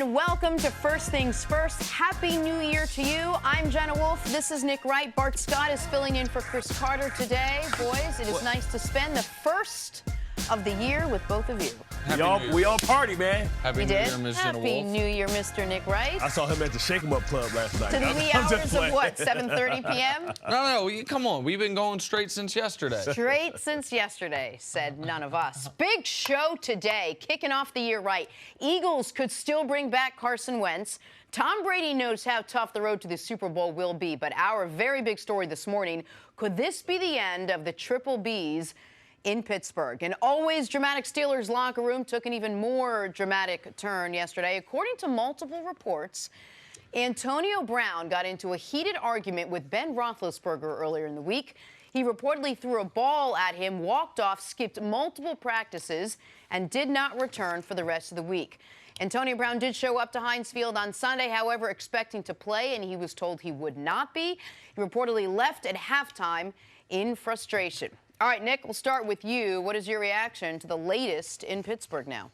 and welcome to First Things First. Happy New Year to you. I'm Jenna Wolfe. This is Nick Wright. Bart Scott is filling in for Cris Carter today. Boys, it is nice to spend the first of the year with both of you. We all party, man. Happy New Year, Ms. Jenna Wolfe. Happy New Year, Mr. Nick Wright. I saw him at the Shake 'em Up Club last night. To the wee hours of what, 7:30 p.m.? No, come on. We've been going straight since yesterday. Straight since yesterday, said none of us. Big show today, kicking off the year right. Eagles could still bring back Carson Wentz. Tom Brady knows how tough the road to the Super Bowl will be, but our very big story this morning, could this be the end of the Triple Bs in Pittsburgh? An always dramatic Steelers locker room took an even more dramatic turn yesterday. According to multiple reports, Antonio Brown got into a heated argument with Ben Roethlisberger earlier in the week. He reportedly threw a ball at him, walked off, skipped multiple practices, and did not return for the rest of the week. Antonio Brown did show up to Heinz Field on Sunday, however, expecting to play, and he was told he would not be. He reportedly left at halftime in frustration. All right, Nick, we'll start with you. What is your reaction to the latest in Pittsburgh now?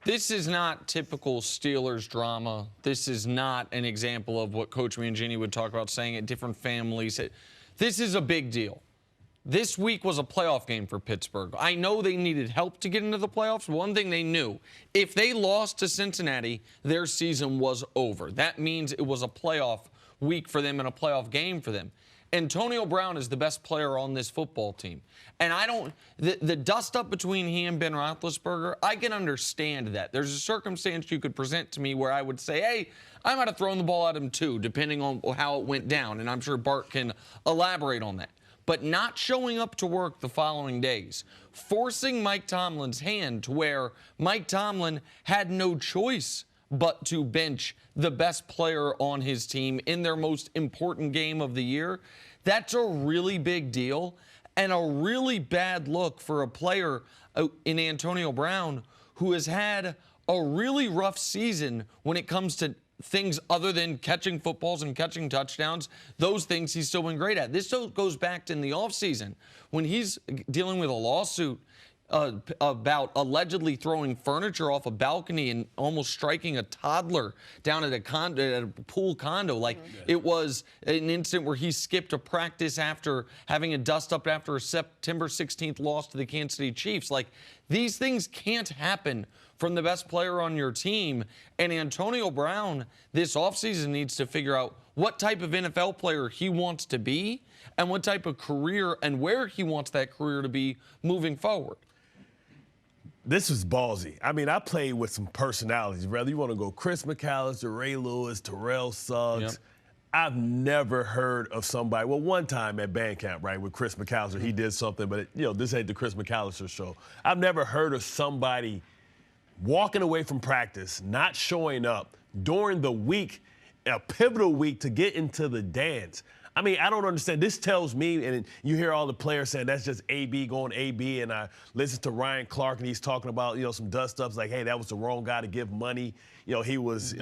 This is not typical Steelers drama. This is not an example of what Coach Mangini would talk about saying at different families. This is a big deal. This week was a playoff game for Pittsburgh. I know they needed help to get into the playoffs. One thing they knew, if they lost to Cincinnati, their season was over. That means it was a playoff week for them and a playoff game for them. Antonio Brown is the best player on this football team. And the dust up between he and Ben Roethlisberger, I can understand that. There's a circumstance you could present to me where I would say, hey, I might have thrown the ball at him too, depending on how it went down. And I'm sure Bart can elaborate on that. But not showing up to work the following days, forcing Mike Tomlin's hand to where Mike Tomlin had no choice but to bench the best player on his team in their most important game of the year. That's a really big deal and a really bad look for a player in Antonio Brown who has had a really rough season when it comes to things other than catching footballs and catching touchdowns. Those things he's still been great at. This goes back to in the offseason when he's dealing with a lawsuit about allegedly throwing furniture off a balcony and almost striking a toddler down at a pool condo. Like, it was an incident where he skipped a practice after having a dust up after a September 16th loss to the Kansas City Chiefs. Like, these things can't happen from the best player on your team. And Antonio Brown this offseason needs to figure out what type of NFL player he wants to be and what type of career and where he wants that career to be moving forward. This was ballsy. I mean, I played with some personalities. Whether you want to go Chris McAllister, Ray Lewis, Terrell Suggs. Yep. I've never heard of somebody. Well, one time at band camp, right, with Chris McAllister, he did something, but this ain't the Chris McAllister show. I've never heard of somebody walking away from practice, not showing up during the week, a pivotal week to get into the dance. I mean, I don't understand. This tells me, and you hear all the players saying that's just AB going AB, and I listen to Ryan Clark, and he's talking about, some dust-ups like, hey, that was the wrong guy to give money. He was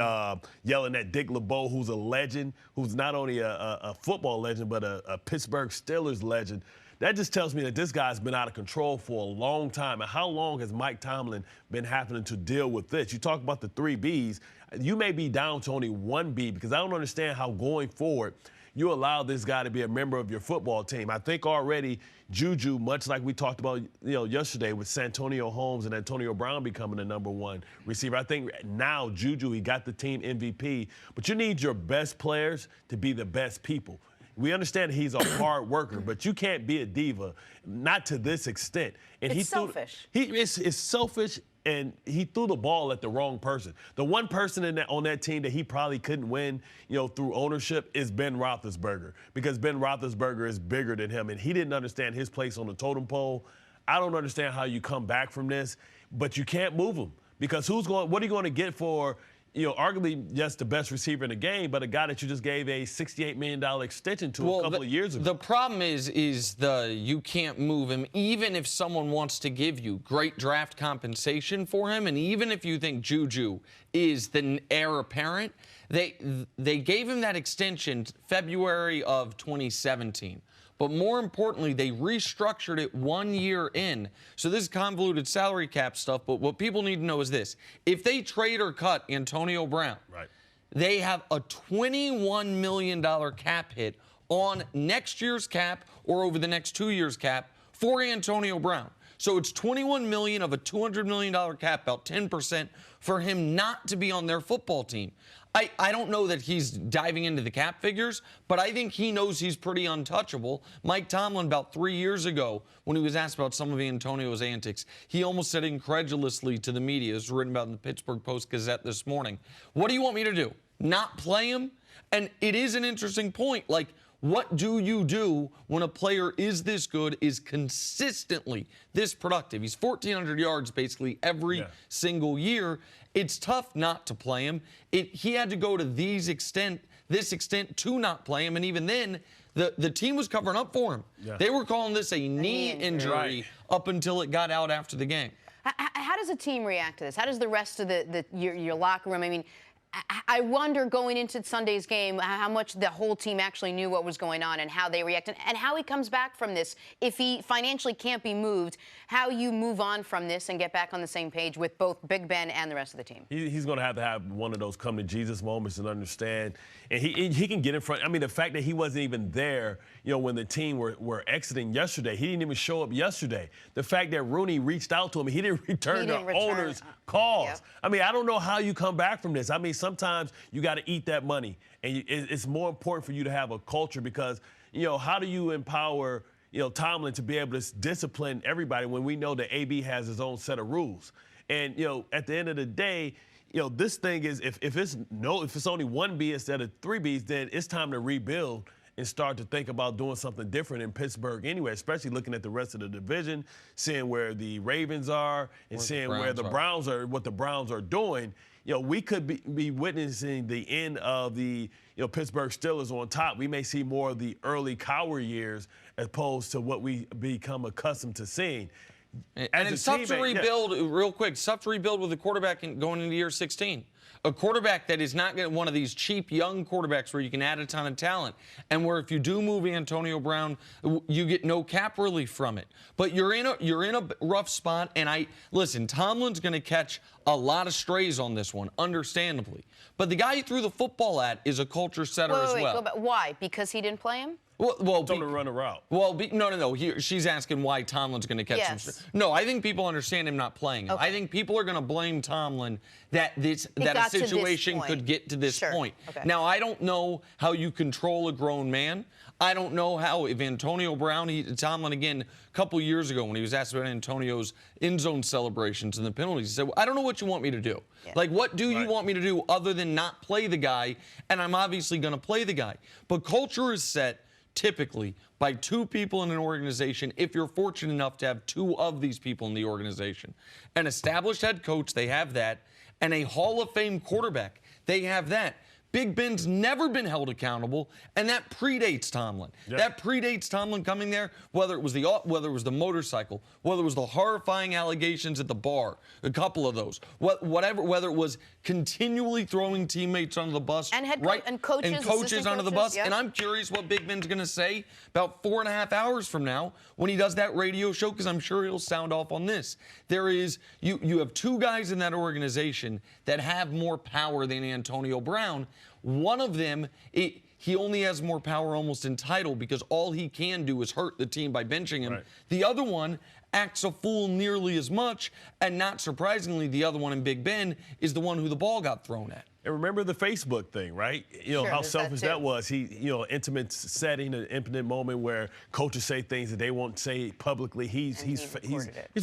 yelling at Dick LeBeau, who's a legend, who's not only a football legend, but a Pittsburgh Steelers legend. That just tells me that this guy's been out of control for a long time. And how long has Mike Tomlin been having to deal with this? You talk about the 3 Bs. You may be down to only 1 B because I don't understand how going forward you allow this guy to be a member of your football team. I think already Juju, much like we talked about yesterday with Santonio Holmes and Antonio Brown becoming the #1 receiver, I think now Juju, he got the team MVP. But you need your best players to be the best people. We understand he's a hard worker, but you can't be a diva, not to this extent. And it's selfish. It's selfish, and he threw the ball at the wrong person. The one person on that team that he probably couldn't win, through ownership is Ben Roethlisberger, because Ben Roethlisberger is bigger than him, and he didn't understand his place on the totem pole. I don't understand how you come back from this, but you can't move him because what are you going to get for arguably just the best receiver in the game, but a guy that you just gave a $68 million extension to a couple of years ago. The problem is you can't move him, even if someone wants to give you great draft compensation for him, and even if you think Juju is the heir apparent, they gave him that extension February of 2017. but more importantly, they restructured it 1 year in. So this is convoluted salary cap stuff, but what people need to know is this. If they trade or cut Antonio Brown, they have a $21 million cap hit on next year's cap or over the next 2 years cap for Antonio Brown. So it's $21 million of a $200 million cap, about 10%, for him not to be on their football team. I don't know that he's diving into the cap figures, but I think he knows he's pretty untouchable. Mike Tomlin, about 3 years ago, when he was asked about some of Antonio's antics, he almost said incredulously to the media, as written about in the Pittsburgh Post-Gazette this morning, "What do you want me to do? Not play him?" And it is an interesting point. Like, what do you do when a player is this good, is consistently this productive? He's 1,400 yards basically every single year. It's tough not to play him. He had to go to this extent to not play him, and even then, the team was covering up for him. They were calling this a knee injury up until it got out after the game. How does a team react to this? How does the rest of your locker room? I mean, I wonder going into Sunday's game how much the whole team actually knew what was going on and how they reacted and how he comes back from this. If he financially can't be moved, how you move on from this and get back on the same page with both Big Ben and the rest of the team. He's going to have one of those come to Jesus moments and understand. And he can get in front. I mean, the fact that he wasn't even there, when the team were exiting yesterday, he didn't even show up yesterday. The fact that Rooney reached out to him, he didn't return the owner's calls. Yep. I mean, I don't know how you come back from this. I mean, sometimes you got to eat that money. And it's more important for you to have a culture because, how do you empower, Tomlin to be able to discipline everybody when we know that AB has his own set of rules? And, at the end of the day, this thing is if it's only one B instead of three Bs, then it's time to rebuild and start to think about doing something different in Pittsburgh anyway, especially looking at the rest of the division, seeing where the Ravens are and seeing where the Browns are, what the Browns are doing. We could be witnessing the end of the Pittsburgh Steelers on top. We may see more of the early Cowher years as opposed to what we become accustomed to seeing. And it's tough to rebuild, real quick, tough to rebuild with a quarterback going into year 16. A quarterback that is not one of these cheap young quarterbacks where you can add a ton of talent and where if you do move Antonio Brown, you get no cap relief from it. But you're in a rough spot, and listen, Tomlin's going to catch a lot of strays on this one, understandably. But the guy he threw the football at is a culture setter as well. Why? Because he didn't play him? Told him to run a route. No. She's asking why Tomlin's going to catch him. No, I think people understand him not playing him. I think people are going to blame Tomlin that a situation could get to this point. Now, I don't know how you control a grown man. I don't know how, if Antonio Brown, Tomlin, again, a couple years ago when he was asked about Antonio's end zone celebrations and the penalties, he said, I don't know what you want me to do. Like, what do you want me to do other than not play the guy? And I'm obviously going to play the guy. But culture is set typically by two people in an organization, if you're fortunate enough to have two of these people in the organization. An established head coach, they have that, and a Hall of Fame quarterback, they have that. Big Ben's never been held accountable, and that predates Tomlin. That predates Tomlin coming there, whether it was the motorcycle, whether it was the horrifying allegations at the bar, a couple of those, whether it was continually throwing teammates under the bus, and coaches under the bus. And I'm curious what Big Ben's going to say about 4.5 hours from now when he does that radio show, because I'm sure he'll sound off on this. You have two guys in that organization that have more power than Antonio Brown. One of them, he only has more power almost in title because all he can do is hurt the team by benching him. The other one acts a fool nearly as much, and not surprisingly, the other one in Big Ben is the one who the ball got thrown at. And remember the Facebook thing, right? How selfish that was. Intimate setting, an intimate moment where coaches say things that they won't say publicly. He's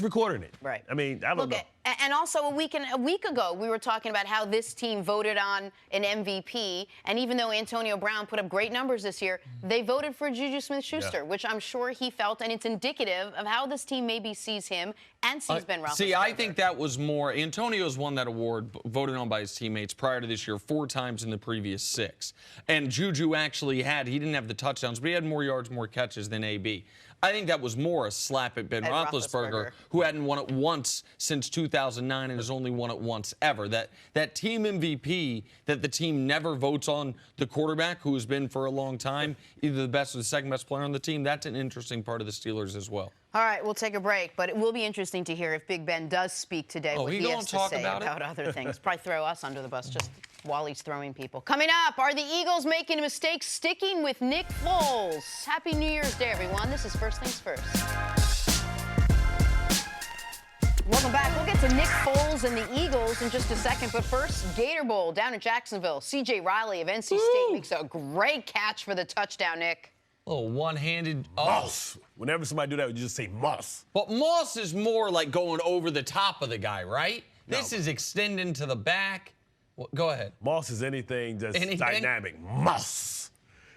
recording it. Right. I mean, I don't know. And also a week ago, we were talking about how this team voted on an MVP, and even though Antonio Brown put up great numbers this year, they voted for Juju Smith-Schuster, which I'm sure he felt, and it's indicative of how this team maybe sees him and sees Ben Roethlisberger. See, I think that was more. Antonio's won that award, voted on by his teammates prior to this year 4 times in the previous 6. And Juju actually he didn't have the touchdowns, but he had more yards, more catches than AB. I think that was more a slap at Ben Roethlisberger, who hadn't won it once since 2009 and has only won it once ever. That team MVP that the team never votes on the quarterback, who has been for a long time, either the best or the second best player on the team, that's an interesting part of the Steelers as well. All right, we'll take a break, but it will be interesting to hear if Big Ben does speak today, what he has to say about other things. Probably throw us under the bus just while he's throwing people. Coming up, are the Eagles making a mistake sticking with Nick Foles? Happy New Year's Day, everyone. This is First Things First. Welcome back. We'll get to Nick Foles and the Eagles in just a second, but first, Gator Bowl down in Jacksonville. C.J. Riley of NC State makes a great catch for the touchdown, Nick. Oh, one-handed. Moss. Whenever somebody do that, you just say Moss. But Moss is more like going over the top of the guy, right? No. This is extending to the back. Well, go ahead. Moss is anything that's dynamic. Moss.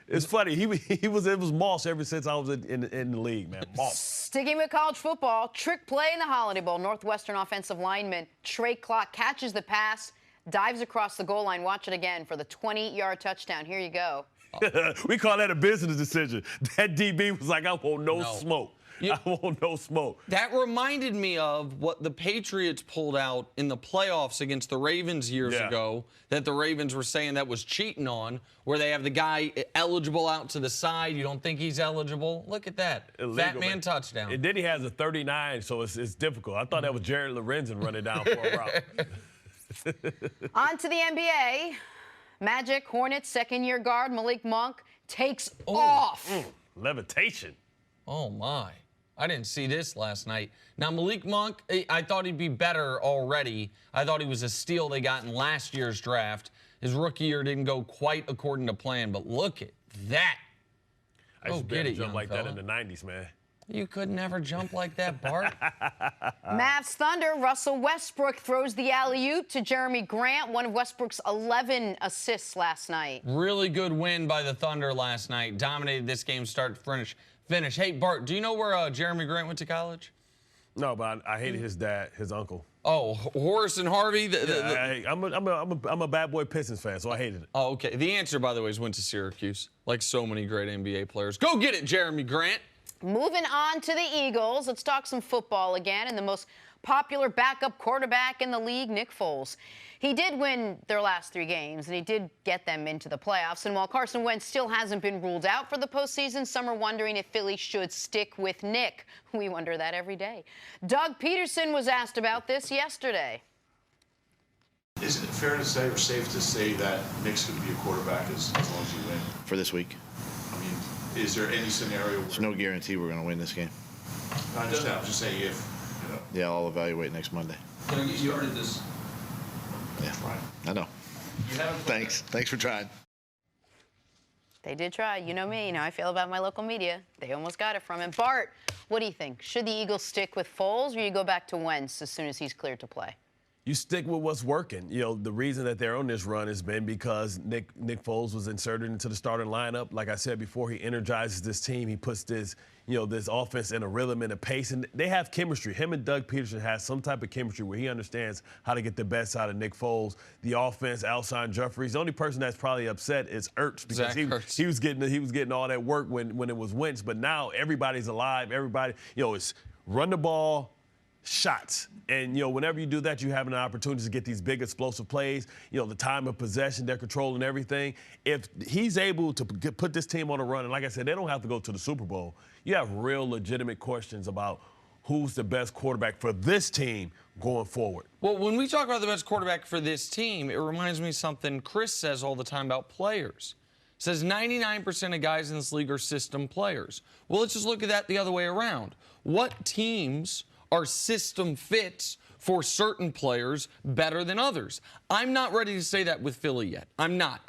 It's funny. It was Moss ever since I was in the league, man. Moss. Sticking with college football, trick play in the Holiday Bowl. Northwestern offensive lineman Trey Clark catches the pass, dives across the goal line. Watch it again for the 20-yard touchdown. Here you go. We call that a business decision. That DB was like, I want no smoke. I want no smoke. That reminded me of what the Patriots pulled out in the playoffs against the Ravens years ago, that the Ravens were saying that was cheating on, where they have the guy eligible out to the side. You don't think he's eligible? Look at that. Illegal, Fat man touchdown. And then he has a 39, so it's difficult. I thought that was Jared Lorenzen running down for a route. On to the NBA. Magic Hornets second-year guard Malik Monk takes off. Levitation. Oh, my. I didn't see this last night. Now, Malik Monk, I thought he'd be better already. I thought he was a steal they got in last year's draft. His rookie year didn't go quite according to plan, but look at that. I used to be able to jump like that in the 90s, man. You could never jump like that, Bart. Mavs Thunder, Russell Westbrook throws the alley-oop to Jeremy Grant, one of Westbrook's 11 assists last night. Really good win by the Thunder last night. Dominated this game start to finish. Hey, Bart, do you know where Jeremy Grant went to college? No, but I hated his dad, his uncle. Oh, Horace and Harvey? I'm a bad boy Pistons fan, so I hated it. Oh, okay. The answer, by the way, is went to Syracuse, like so many great NBA players. Go get it, Jeremy Grant. Moving on to the Eagles, let's talk some football again. And the most popular backup quarterback in the league, Nick Foles. He did win their last 3 games, and he did get them into the playoffs. And while Carson Wentz still hasn't been ruled out for the postseason, some are wondering if Philly should stick with Nick. We wonder that every day. Doug Peterson was asked about this yesterday. Isn't it fair to say or safe to say that Nick's going to be a quarterback as long as you win? For this week. I mean, is there any scenario where... There's no guarantee we're going to win this game. I understand. I'm just saying if, you know. Yeah, I'll evaluate next Monday. Can I get you started this? Yeah, Right. I know. You haven't. Thanks for trying. They did try. You know me. You know how I feel about my local media. They almost got it from him. Bart, what do you think? Should the Eagles stick with Foles, or you go back to Wentz as soon as he's cleared to play? You stick with what's working. You know, the reason that they're on this run has been because Nick Foles was inserted into the starting lineup. Like I said before, he energizes this team. He puts this, this offense in a rhythm and a pace. And they have chemistry. Him and Doug Peterson have some type of chemistry where he understands how to get the best out of Nick Foles. The offense, Alshon Jeffries. The only person that's probably upset is Ertz because he was getting all that work when it was Wentz. But now everybody's alive. Everybody, it's run the ball, shots. And, whenever you do that, you have an opportunity to get these big explosive plays. The time of possession, they're controlling everything. If he's able to put this team on a run, and like I said, they don't have to go to the Super Bowl, you have real legitimate questions about who's the best quarterback for this team going forward. Well, when we talk about the best quarterback for this team, it reminds me of something Cris says all the time about players. Says 99% of guys in this league are system players. Well, let's just look at that the other way around. What teams are system fits for certain players better than others? I'm not ready to say that with Philly yet. I'm not.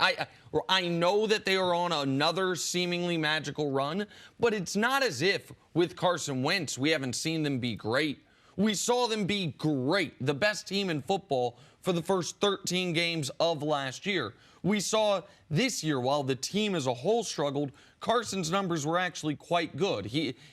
I know that they are on another seemingly magical run, but it's not as if with Carson Wentz we haven't seen them be great. We saw them be great, the best team in football for the first 13 games of last year. We saw this year, while the team as a whole struggled, Carson's numbers were actually quite good.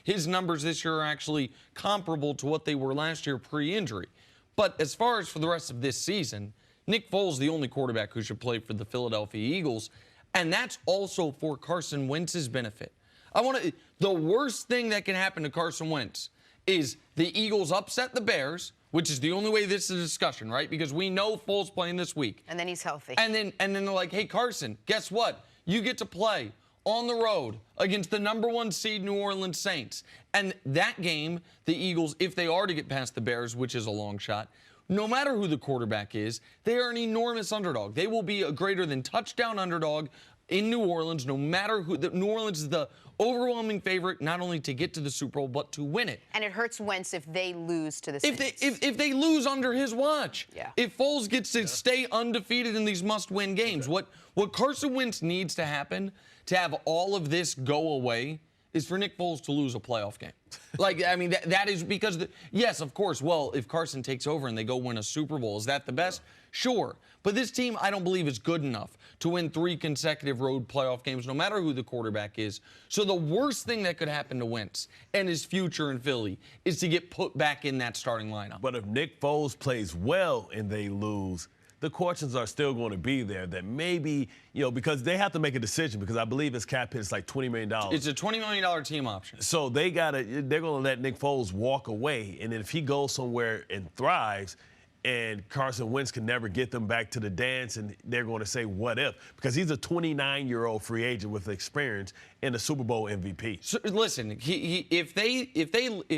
His numbers this year are actually comparable to what they were last year pre-injury. But as far as for the rest of this season, Nick Foles is the only quarterback who should play for the Philadelphia Eagles, and that's also for Carson Wentz's benefit. The worst thing that can happen to Carson Wentz is the Eagles upset the Bears, which is the only way this is a discussion, right? Because we know Foles playing this week. And then he's healthy. And then they're like, hey, Carson, guess what? You get to play on the road against the #1 seed New Orleans Saints. And that game, the Eagles, if they are to get past the Bears, which is a long shot, no matter who the quarterback is, they are an enormous underdog. They will be a greater than touchdown underdog in New Orleans, no matter who. New Orleans is the overwhelming favorite, not only to get to the Super Bowl, but to win it. And it hurts Wentz if they lose to the Saints. If they lose under his watch. Yeah. If Foles gets to stay undefeated in these must-win games. What Carson Wentz needs to happen to have all of this go away is for Nick Foles to lose a playoff game. That is because, yes, of course, well, if Carson takes over and they go win a Super Bowl, is that the best? Sure. But this team, I don't believe, is good enough to win 3 consecutive road playoff games, no matter who the quarterback is. So the worst thing that could happen to Wentz and his future in Philly is to get put back in that starting lineup. But if Nick Foles plays well and they lose, the questions are still going to be there that maybe, because they have to make a decision because I believe his cap hit is like $20 million. It's a $20 million team option. So they're going to let Nick Foles walk away. And then if he goes somewhere and thrives and Carson Wentz can never get them back to the dance, and they're going to say, what if? Because he's a 29-year-old free agent with experience and a Super Bowl MVP. So, listen, if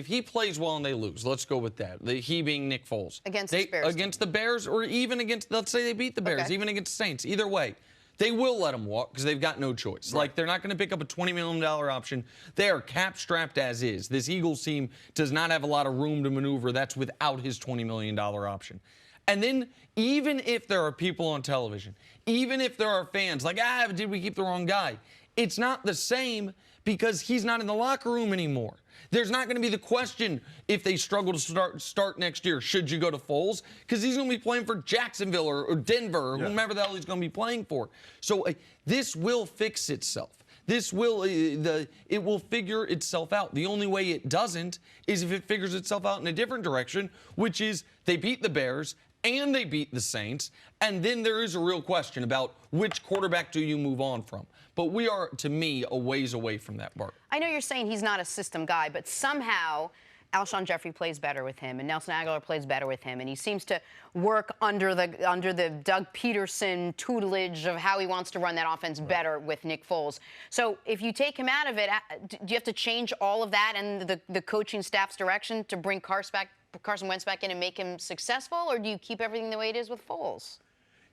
he plays well and they lose, let's go with that. He being Nick Foles. Against the Bears, or even against, let's say they beat the Bears, even against the Saints. Either way, they will let him walk because they've got no choice. Right. Like, they're not going to pick up a $20 million option. They are cap-strapped as is. This Eagles team does not have a lot of room to maneuver. That's without his $20 million option. And then, even if there are people on television, even if there are fans like, did we keep the wrong guy? It's not the same because he's not in the locker room anymore. There's not going to be the question if they struggle to start next year, should you go to Foles? Because he's going to be playing for Jacksonville or Denver or whomever the hell he's going to be playing for. So this will fix itself. It will figure itself out. The only way it doesn't is if it figures itself out in a different direction, which is they beat the Bears and they beat the Saints, and then there is a real question about which quarterback do you move on from. But we are, to me, a ways away from that, Bart. I know you're saying he's not a system guy, but somehow Alshon Jeffrey plays better with him, and Nelson Aguilar plays better with him, and he seems to work under the Doug Peterson tutelage of how he wants to run that offense better with Nick Foles. So if you take him out of it, do you have to change all of that and the coaching staff's direction to bring Carson Wentz back in and make him successful, or do you keep everything the way it is with Foles?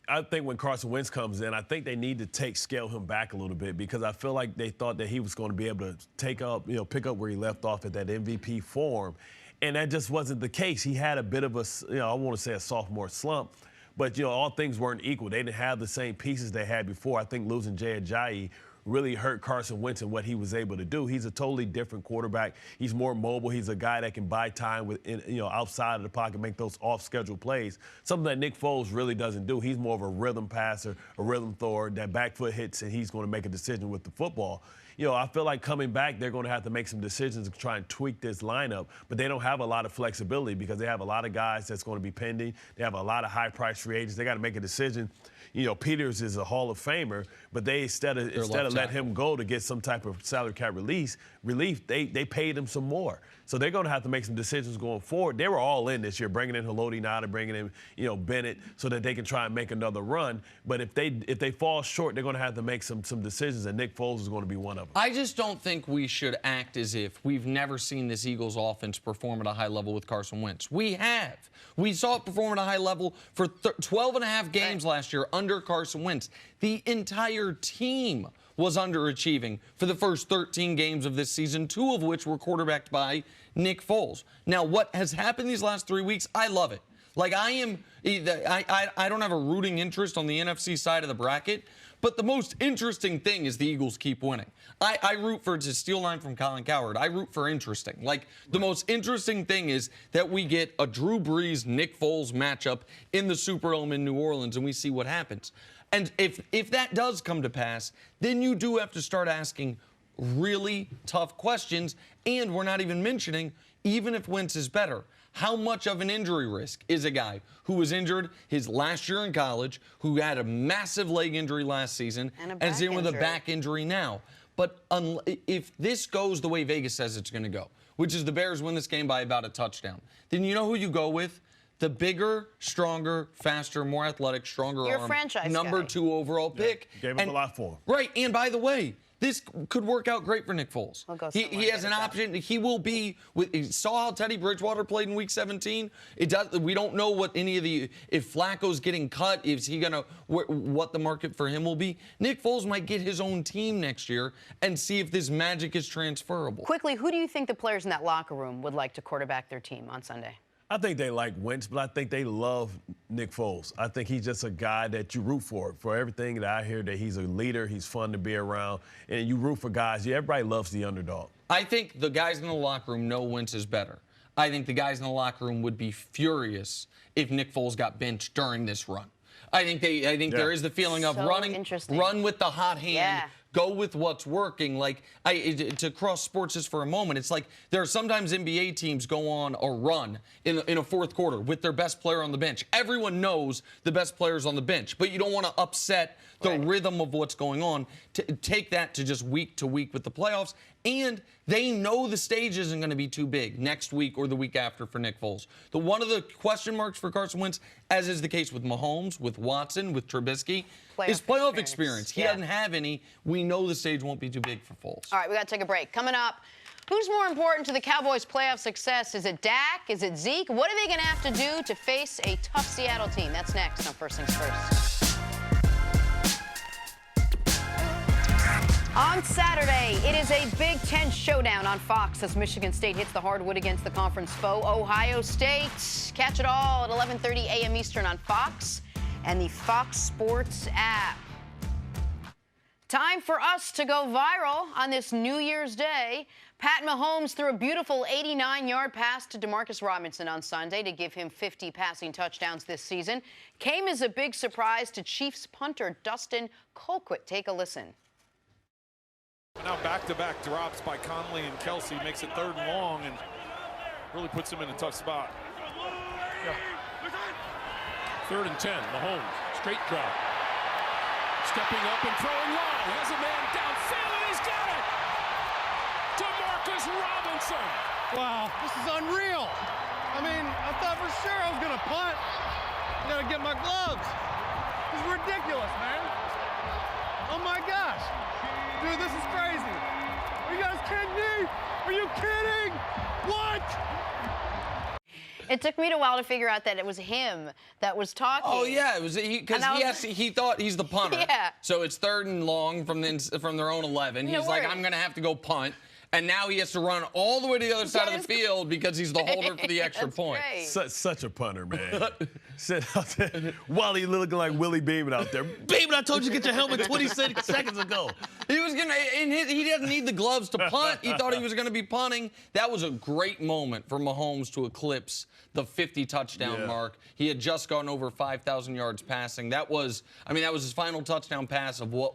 I think when Carson Wentz comes in, I think they need to scale him back a little bit because I feel like they thought that he was going to be able to pick up where he left off at that MVP form. And that just wasn't the case. He had a bit of I want to say a sophomore slump, but, all things weren't equal. They didn't have the same pieces they had before. I think losing Jay Ajayi really hurt Carson Wentz and what he was able to do. He's a totally different quarterback. He's more mobile. He's a guy that can buy time outside of the pocket, make those off-schedule plays, something that Nick Foles really doesn't do. He's more of a rhythm passer, a rhythm thrower, that back foot hits, and he's going to make a decision with the football. I feel like coming back, they're going to have to make some decisions and try and tweak this lineup, but they don't have a lot of flexibility because they have a lot of guys that's going to be pending. They have a lot of high-priced free agents. They got to make a decision. Peters is a Hall of Famer, but they instead of letting him go to get some type of salary cap relief, they paid him some more. So they're going to have to make some decisions going forward. They were all in this year, bringing in Haloti Ngata, bringing in Bennett, so that they can try and make another run. But if they fall short, they're going to have to make some decisions, and Nick Foles is going to be one of them. I just don't think we should act as if we've never seen this Eagles offense perform at a high level with Carson Wentz. We have. We saw it perform at a high level for 12 and a half games last year under Carson Wentz. The entire team was underachieving for the first 13 games of this season, 2 of which were quarterbacked by Nick Foles. Now, what has happened these last 3 weeks, I love it. Like, I don't have a rooting interest on the NFC side of the bracket, but the most interesting thing is the Eagles keep winning. I root for, to steal line from Colin Cowherd, I root for interesting. Like, the most interesting thing is that we get a Drew Brees, Nick Foles matchup in the Superdome in New Orleans, and we see what happens. And if that does come to pass, then you do have to start asking really tough questions, and we're not even mentioning, even if Wentz is better, how much of an injury risk is a guy who was injured his last year in college, who had a massive leg injury last season, and is dealing with a back injury now? But if this goes the way Vegas says it's going to go, which is the Bears win this game by about a touchdown, then you know who you go with? The bigger, stronger, faster, more athletic, stronger Your arm, franchise number guy. 2 overall pick. Gave up a lot for him. Right, and by the way, this could work out great for Nick Foles. We'll go He somewhere has to an get it option. He will be. He saw how Teddy Bridgewater played in Week 17. We don't know what if Flacco's getting cut. Is he gonna what the market for him will be? Nick Foles might get his own team next year and see if this magic is transferable. Quickly, who do you think the players in that locker room would like to quarterback their team on Sunday? I think they like Wentz, but I think they love Nick Foles. I think he's just a guy that you root for everything that I hear, that he's a leader, he's fun to be around, and you root for guys. Everybody loves the underdog. I think the guys in the locker room know Wentz is better. I think the guys in the locker room would be furious if Nick Foles got benched during this run. I think there is the feeling of So interesting. run with the hot hand. Yeah. Go with what's working. Like, to cross sports just for a moment, it's like there are sometimes NBA teams go on a run in a fourth quarter with their best player on the bench. Everyone knows the best player's on the bench, but you don't want to upset the rhythm of what's going on. Take that to just week to week with the playoffs. And they know the stage isn't going to be too big next week or the week after for Nick Foles. One of the question marks for Carson Wentz, as is the case with Mahomes, with Watson, with Trubisky, is playoff experience. He doesn't have any. We know the stage won't be too big for Foles. All right, we got to take a break. Coming up, who's more important to the Cowboys' playoff success? Is it Dak? Is it Zeke? What are they going to have to do to face a tough Seattle team? That's next on First Things First. On Saturday, it is a Big Ten showdown on Fox as Michigan State hits the hardwood against the conference foe, Ohio State. Catch it all at 11:30 a.m. Eastern on Fox and the Fox Sports app. Time for us to go viral on this New Year's Day. Pat Mahomes threw a beautiful 89-yard pass to Demarcus Robinson on Sunday to give him 50 passing touchdowns this season. Came as a big surprise to Chiefs punter Dustin Colquitt. Take a listen. Now back-to-back drops by Conley and Kelsey makes it 3rd and long and really puts him in a tough spot. Yeah. 3rd and 10, Mahomes, straight drop. Stepping up and throwing long. Has a man downfield and he's got it! Demarcus Robinson! Wow, this is unreal. I mean, I thought for sure I was going to punt. I got to get my gloves. This is ridiculous, man. Oh, my gosh. Dude, this is crazy. Are you guys kidding me? Are you kidding? What? It took me a while to figure out that it was him that was talking. Oh yeah, it was because he thought he's the punter. Yeah. So it's 3rd and long from their own 11. He's like, I'm gonna have to go punt, and now he has to run all the way to the other side of the field because he's the holder for the extra point. Such a punter, man. Sit out there. Wally looking like Willie Beeman out there. Beeman, I told you to get your helmet 20 seconds ago. He was gonna, and he didn't need the gloves to punt. He thought he was gonna be punting. That was a great moment for Mahomes to eclipse the 50 touchdown mark. He had just gone over 5,000 yards passing. That was his final touchdown pass of what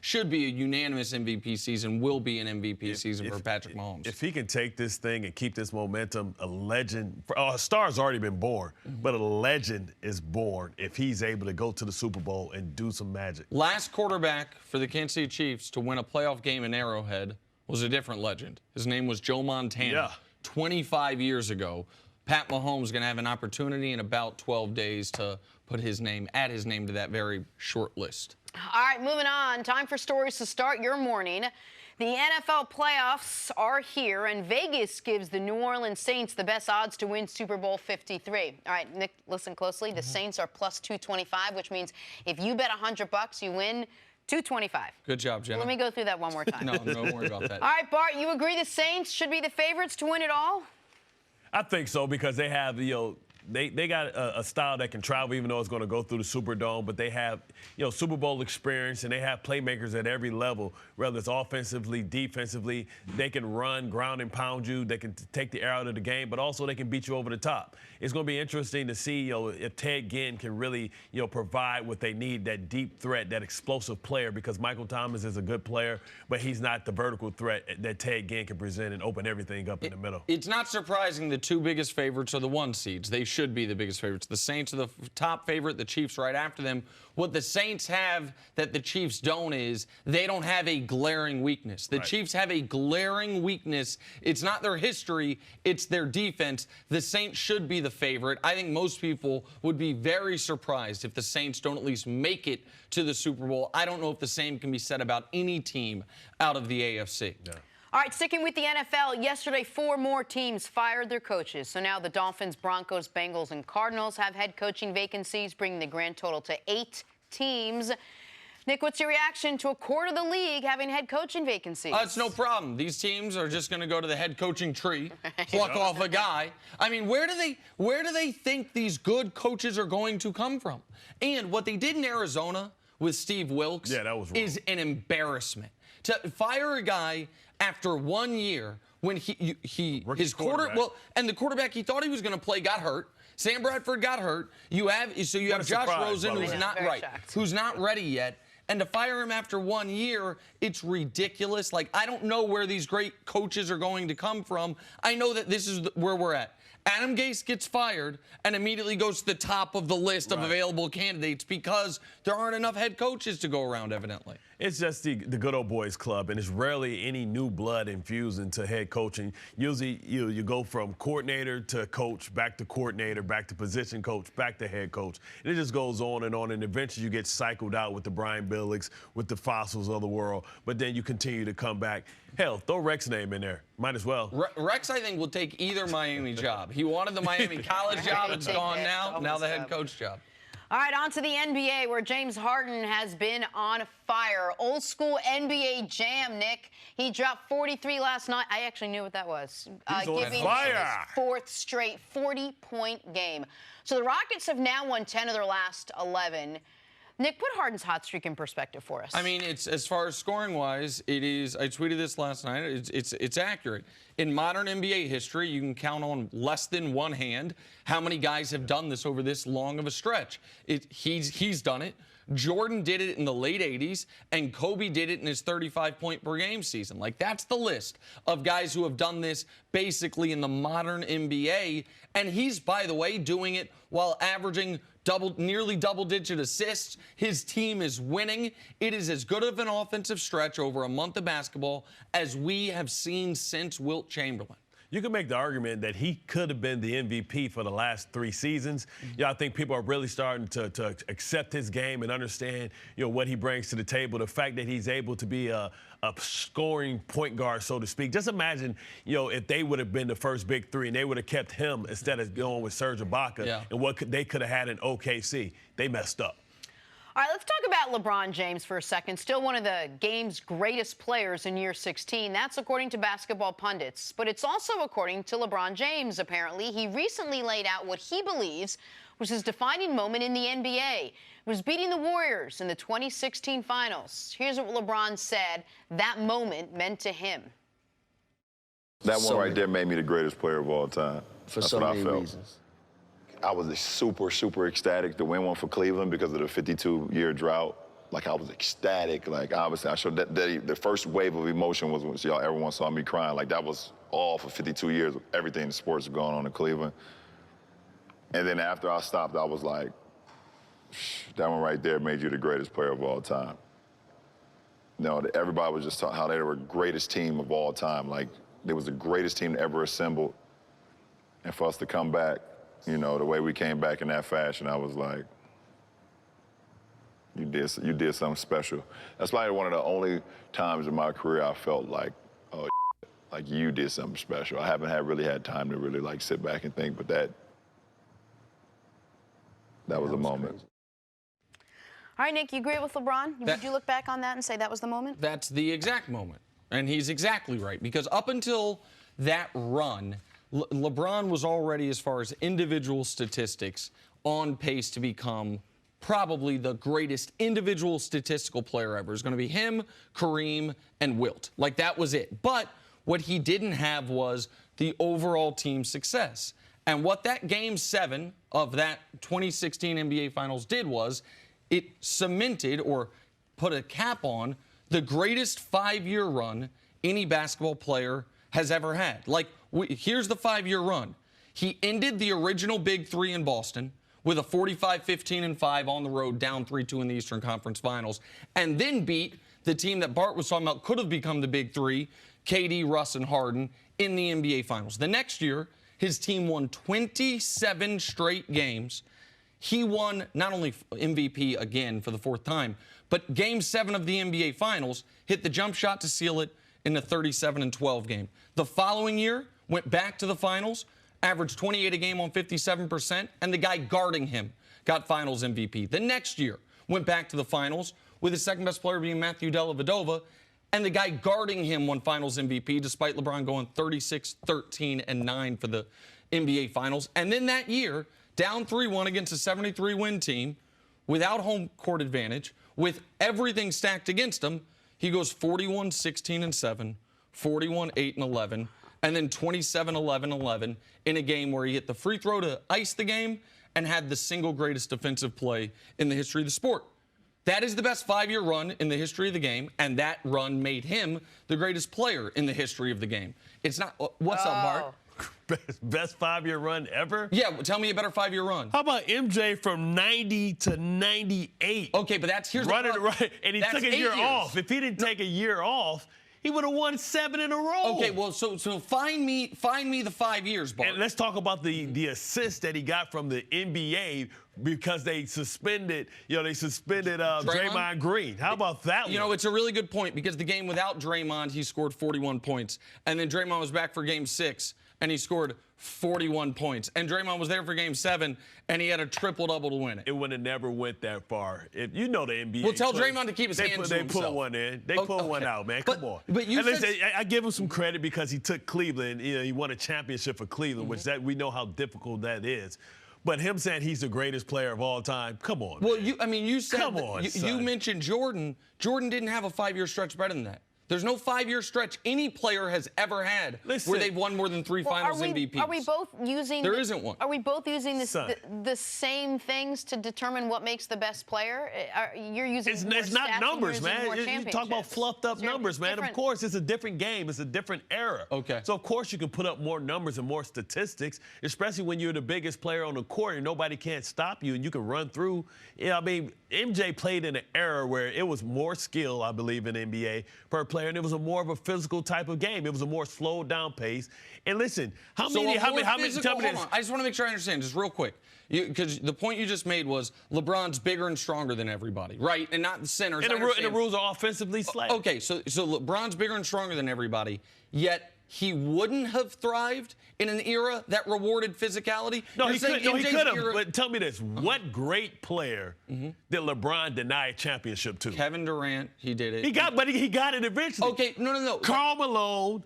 should be a unanimous MVP season, will be an MVP season for Patrick Mahomes. If he can take this thing and keep this momentum, a legend, a star's already been born, but a legend is born if he's able to go to the Super Bowl and do some magic. Last quarterback for the Kansas City Chiefs to win a playoff game in Arrowhead was a different legend. His name was Joe Montana. 25 years ago. Pat Mahomes is going to have an opportunity in about 12 days to add his name to that very short list. All right, moving on. Time for stories to start your morning. The NFL playoffs are here, and Vegas gives the New Orleans Saints the best odds to win Super Bowl 53. All right, Nick, listen closely. The Saints are plus 225, which means if you bet $100, you win $225. Good job, Jenna. Let me go through that one more time. No, don't worry about that. All right, Bart, you agree the Saints should be the favorites to win it all? I think so because they have, they got a style that can travel even though it's going to go through the Superdome, but they have, Super Bowl experience and they have playmakers at every level, whether it's offensively, defensively. They can run, ground and pound you. They can take the air out of the game, but also they can beat you over the top. It's going to be interesting to see, if Ted Ginn can really, provide what they need, that deep threat, that explosive player, because Michael Thomas is a good player, but he's not the vertical threat that Ted Ginn can present and open everything up in the middle. It's not surprising the 2 biggest favorites are the 1 seeds. They should be the biggest favorites. The Saints are the top favorite, the Chiefs right after them. What the Saints have that the Chiefs don't is they don't have a glaring weakness. The Chiefs have a glaring weakness. It's not their history, it's their defense. The Saints should be the favorite. I think most people would be very surprised if the Saints don't at least make it to the Super Bowl. I don't know if the same can be said about any team out of the AFC. Yeah. All right, sticking with the NFL, yesterday 4 more teams fired their coaches. So now the Dolphins, Broncos, Bengals, and Cardinals have head coaching vacancies, bringing the grand total to 8 teams. Nick, what's your reaction to a quarter of the league having head coaching vacancies? It's no problem. These teams are just going to go to the head coaching tree, pluck off a guy. I mean, where do they think these good coaches are going to come from? And what they did in Arizona with Steve Wilkes is an embarrassment. To fire a guy after 1 year when his quarterback, and the quarterback he thought he was going to play got hurt. Sam Bradford got hurt. You have Josh Rosen, who's not ready yet. And to fire him after 1 year, it's ridiculous. Like, I don't know where these great coaches are going to come from. I know that this is where we're at. Adam Gase gets fired and immediately goes to the top of the list of available candidates because there aren't enough head coaches to go around, evidently. It's just the good old boys club, and it's rarely any new blood infused into head coaching. Usually you go from coordinator to coach, back to coordinator, back to position coach, back to head coach. And it just goes on, and eventually you get cycled out with the Brian Billicks, with the Fossils of the world, but then you continue to come back. Hell, throw Rex's name in there. Might as well. Rex, I think, will take either Miami job. He wanted the Miami college job. It's gone now. Now the head coach job. All right, on to the NBA, where James Harden has been on fire. Old school NBA jam, Nick. He dropped 43 last night. I actually knew what that was. Giving his 4th straight 40-point game. So the Rockets have now won 10 of their last 11. Nick, put Harden's hot streak in perspective for us. I mean, it's as far as scoring-wise, it is. I tweeted this last night. It's accurate. In modern NBA history, you can count on less than one hand how many guys have done this over this long of a stretch. He's done it. Jordan did it in the late 80s, and Kobe did it in his 35-point-per-game season. Like, that's the list of guys who have done this basically in the modern NBA. And he's, by the way, doing it while averaging nearly double-digit assists. His team is winning. It is as good of an offensive stretch over a month of basketball as we have seen since Wilt Chamberlain. You can make the argument that he could have been the MVP for the last 3 seasons. I think people are really starting to accept his game and understand, what he brings to the table. The fact that he's able to be a scoring point guard, so to speak. Just imagine, if they would have been the first big 3 and they would have kept him instead of going with Serge Ibaka and what they could have had in OKC. They messed up. All right, let's talk about LeBron James for a second. Still one of the game's greatest players in year 16. That's according to basketball pundits. But it's also according to LeBron James, apparently. He recently laid out what he believes was his defining moment in the NBA. It was beating the Warriors in the 2016 finals. Here's what LeBron said that moment meant to him. That one right there made me the greatest player of all time. For so many reasons. I was super, super ecstatic to win one for Cleveland because of the 52-year drought. Like, I was ecstatic. Like, obviously, I showed that the first wave of emotion was when everyone saw me crying. Like, that was all for 52 years. Everything in sports was going on in Cleveland. And then after I stopped, I was like, that one right there made you the greatest player of all time. Everybody was just talking how they were the greatest team of all time. Like, they was the greatest team ever assembled. And for us to come back, the way we came back in that fashion, I was like, you did something special. That's probably one of the only times in my career I felt like, oh, like you did something special. I haven't really had time to really like sit back and think, but that was a moment. Crazy. All right, Nick, you agree with LeBron? Would you look back on that and say that was the moment? That's the exact moment. And he's exactly right, because up until that run, LeBron was already, as far as individual statistics, on pace to become probably the greatest individual statistical player ever. It's going to be him, Kareem, and Wilt. Like, that was it. But what he didn't have was the overall team success. And what that Game 7 of that 2016 NBA Finals did was it cemented or put a cap on the greatest 5-year run any basketball player has ever had. Like, here's the 5-year run. He ended the original Big Three in Boston with a 45-15-5 on the road, down 3-2 in the Eastern Conference Finals, and then beat the team that Bart was talking about could have become the Big Three, KD, Russ, and Harden, in the NBA Finals. The next year, his team won 27 straight games. He won not only MVP again for the 4th time, but Game 7 of the NBA Finals, hit the jump shot to seal it in the 37-12 game. The following year, went back to the Finals, averaged 28 a game on 57%, and the guy guarding him got Finals MVP. The next year, went back to the Finals, with his second best player being Matthew Dellavedova, and the guy guarding him won Finals MVP, despite LeBron going 36, 13, and 9 for the NBA Finals. And then that year, down 3-1 against a 73-win team, without home court advantage, with everything stacked against him, he goes 41-16-7, 41-8-11, and then 27-11-11 in a game where he hit the free throw to ice the game and had the single greatest defensive play in the history of the sport. That is the best 5-year run in the history of the game, and that run made him the greatest player in the history of the game. It's not. What's up, Bart? Best 5-year run ever? Yeah, tell me a better 5-year run. How about MJ from 90 to 98? Okay, but here's running the right, and he took a year years. off. If he didn't take a year off, he would have won 7 in a row. Okay, well, so find me the 5 years, Bart. And let's talk about the assist that he got from the NBA because they suspended Draymond Green. How about that one? It's a really good point because the game without Draymond, he scored 41 points. And then Draymond was back for Game 6, and he scored 41 points. And Draymond was there for Game 7, and he had a triple-double to win it. It would have never went that far. The NBA. Well, tell Draymond to keep his hands to himself. They put one in. They put one out, man. Come on. But I give him some credit because he took Cleveland. He won a championship for Cleveland, which we know how difficult that is. But him saying he's the greatest player of all time, come on. Well, you said come on, you mentioned Jordan. Jordan didn't have a 5-year stretch better than that. There's no 5-year stretch any player has ever had where they've won more than 3 Finals MVPs. Are we both using? There isn't one. Are we both using the same things to determine what makes the best player? You're using. It's not numbers, man. You talk about fluffed up numbers, man. Of course, it's a different game. It's a different era. Okay. So of course you can put up more numbers and more statistics, especially when you're the biggest player on the court and nobody can't stop you and you can run through. MJ played in an era where it was more skill, I believe, in NBA per player, and it was more of a physical type of game. It was a more slowed down pace. And listen, how many? Hold on. I just want to make sure I understand, just real quick, because the point you just made was LeBron's bigger and stronger than everybody, right? And not the centers. And the rules are offensively slight. Okay, so LeBron's bigger and stronger than everybody, yet he wouldn't have thrived in an era that rewarded physicality? No, he could have. But tell me this. What great player did LeBron deny a championship to? Kevin Durant, he did it. He got it eventually. Okay, no. Karl Malone,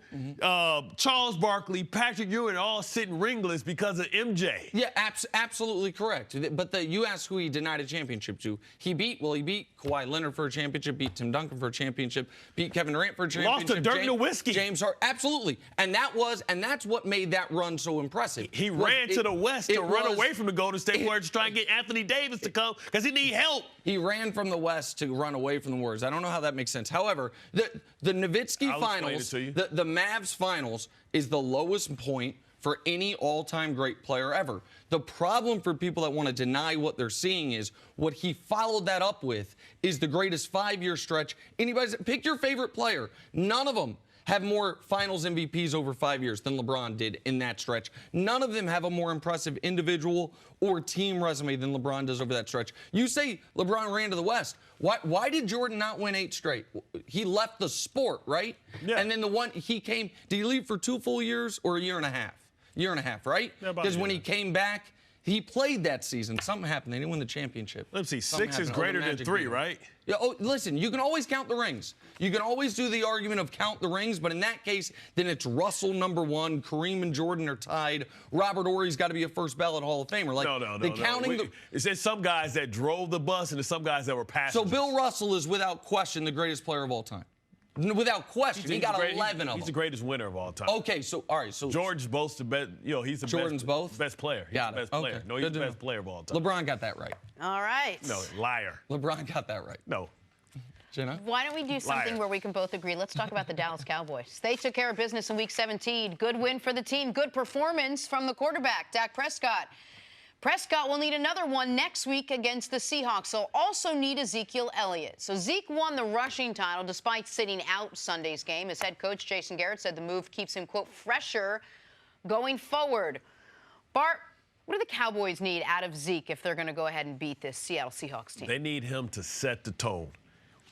Charles Barkley, Patrick Ewing all sitting ringless because of MJ. Yeah, absolutely correct. But you asked who he denied a championship to. He beat Kawhi Leonard for a championship, beat Tim Duncan for a championship, beat Kevin Durant for a championship. Lost to Dirk Nowitzki. James Harden, absolutely. And that's what made that run so impressive. He ran to the West to run away from the Golden State Warriors to try and get Anthony Davis to come because he need help. He ran from the West to run away from the Warriors. I don't know how that makes sense. However, the Nowitzki finals, the Mavs finals, is the lowest point for any all-time great player ever. The problem for people that want to deny what they're seeing is what he followed that up with is the greatest 5-year stretch. Pick your favorite player. None of them have more Finals MVPs over 5 years than LeBron did in that stretch. None of them have a more impressive individual or team resume than LeBron does over that stretch. You say LeBron ran to the West. Why did Jordan not win 8 straight? He left the sport, right? Yeah. And then did he leave for 2 full years or a year and a half? Year and a half, right? Because when he came back, he played that season. Something happened. They didn't win the championship. Let's see. 6 is greater than 3, right? Yeah. Oh, listen. You can always count the rings. You can always do the argument of count the rings, but in that case, then it's Russell #1, Kareem and Jordan are tied. Robert Horry's got to be a first ballot Hall of Famer. No. There's some guys that drove the bus and there's some guys that were passengers. So Bill Russell is without question the greatest player of all time. Without question, he got 11 of them. He's the greatest winner of all time. Okay, so all right, so George boasts the best. He's the Jordan's best player. He's the best player. No, he's the best player of all time. LeBron got that right. All right. No, liar. LeBron got that right. No. Jenna? Why don't we do something where we can both agree? Let's talk about the Dallas Cowboys. They took care of business in Week 17. Good win for the team. Good performance from the quarterback, Dak Prescott. Prescott will need another one next week against the Seahawks. They'll also need Ezekiel Elliott. So Zeke won the rushing title despite sitting out Sunday's game. His head coach, Jason Garrett, said the move keeps him, quote, fresher going forward. Bart, what do the Cowboys need out of Zeke if they're going to go ahead and beat this Seattle Seahawks team? They need him to set the tone.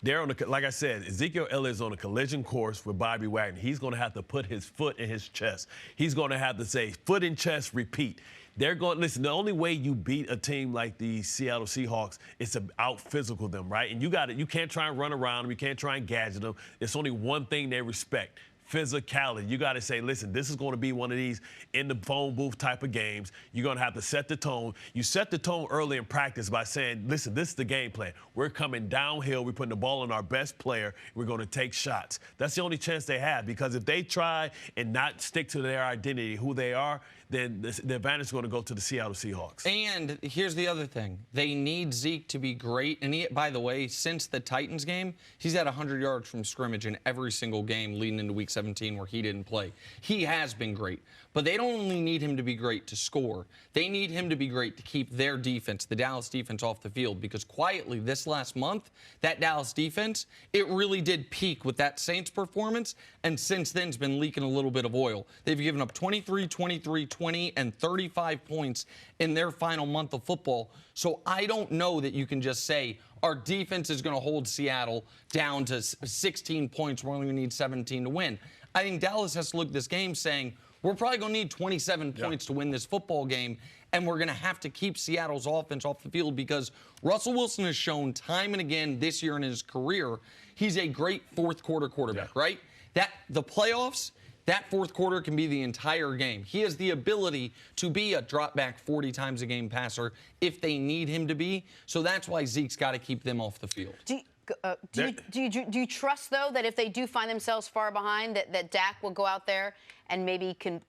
They're on like I said, Ezekiel Elliott is on a collision course with Bobby Wagner. He's going to have to put his foot in his chest. He's going to have to say, foot in chest, repeat. They're going, listen, the only way you beat a team like the Seattle Seahawks is to out-physical them, right? And you can't try and run around them. You can't try and gadget them. It's only one thing they respect. Physicality. You got to say, listen, this is going to be one of these in the phone booth type of games. You're going to have to set the tone. You set the tone early in practice by saying, listen, this is the game plan. We're coming downhill. We're putting the ball on our best player. We're going to take shots. That's the only chance they have, because if they try and not stick to their identity, who they are, then the advantage is going to go to the Seattle Seahawks. And here's the other thing. They need Zeke to be great. And by the way, since the Titans game, he's had 100 yards from scrimmage in every single game leading into Week 17 where he didn't play. He has been great. But they don't only need him to be great to score. They need him to be great to keep their defense, the Dallas defense, off the field. Because quietly, this last month, that Dallas defense, it really did peak with that Saints performance. And since then, it's been leaking a little bit of oil. They've given up 23, 23, 20, and 35 points in their final month of football. So I don't know that you can just say our defense is going to hold Seattle down to 16 points. We're only going to need 17 to win. I think Dallas has to look at this game saying, we're probably going to need 27 points to win this football game, and we're going to have to keep Seattle's offense off the field, because Russell Wilson has shown time and again this year in his career he's a great fourth-quarter quarterback, right? That the playoffs, that fourth quarter can be the entire game. He has the ability to be a drop-back 40 times a game passer if they need him to be. So that's why Zeke's got to keep them off the field. Do you trust, though, that if they do find themselves far behind, that Dak will go out there and maybe can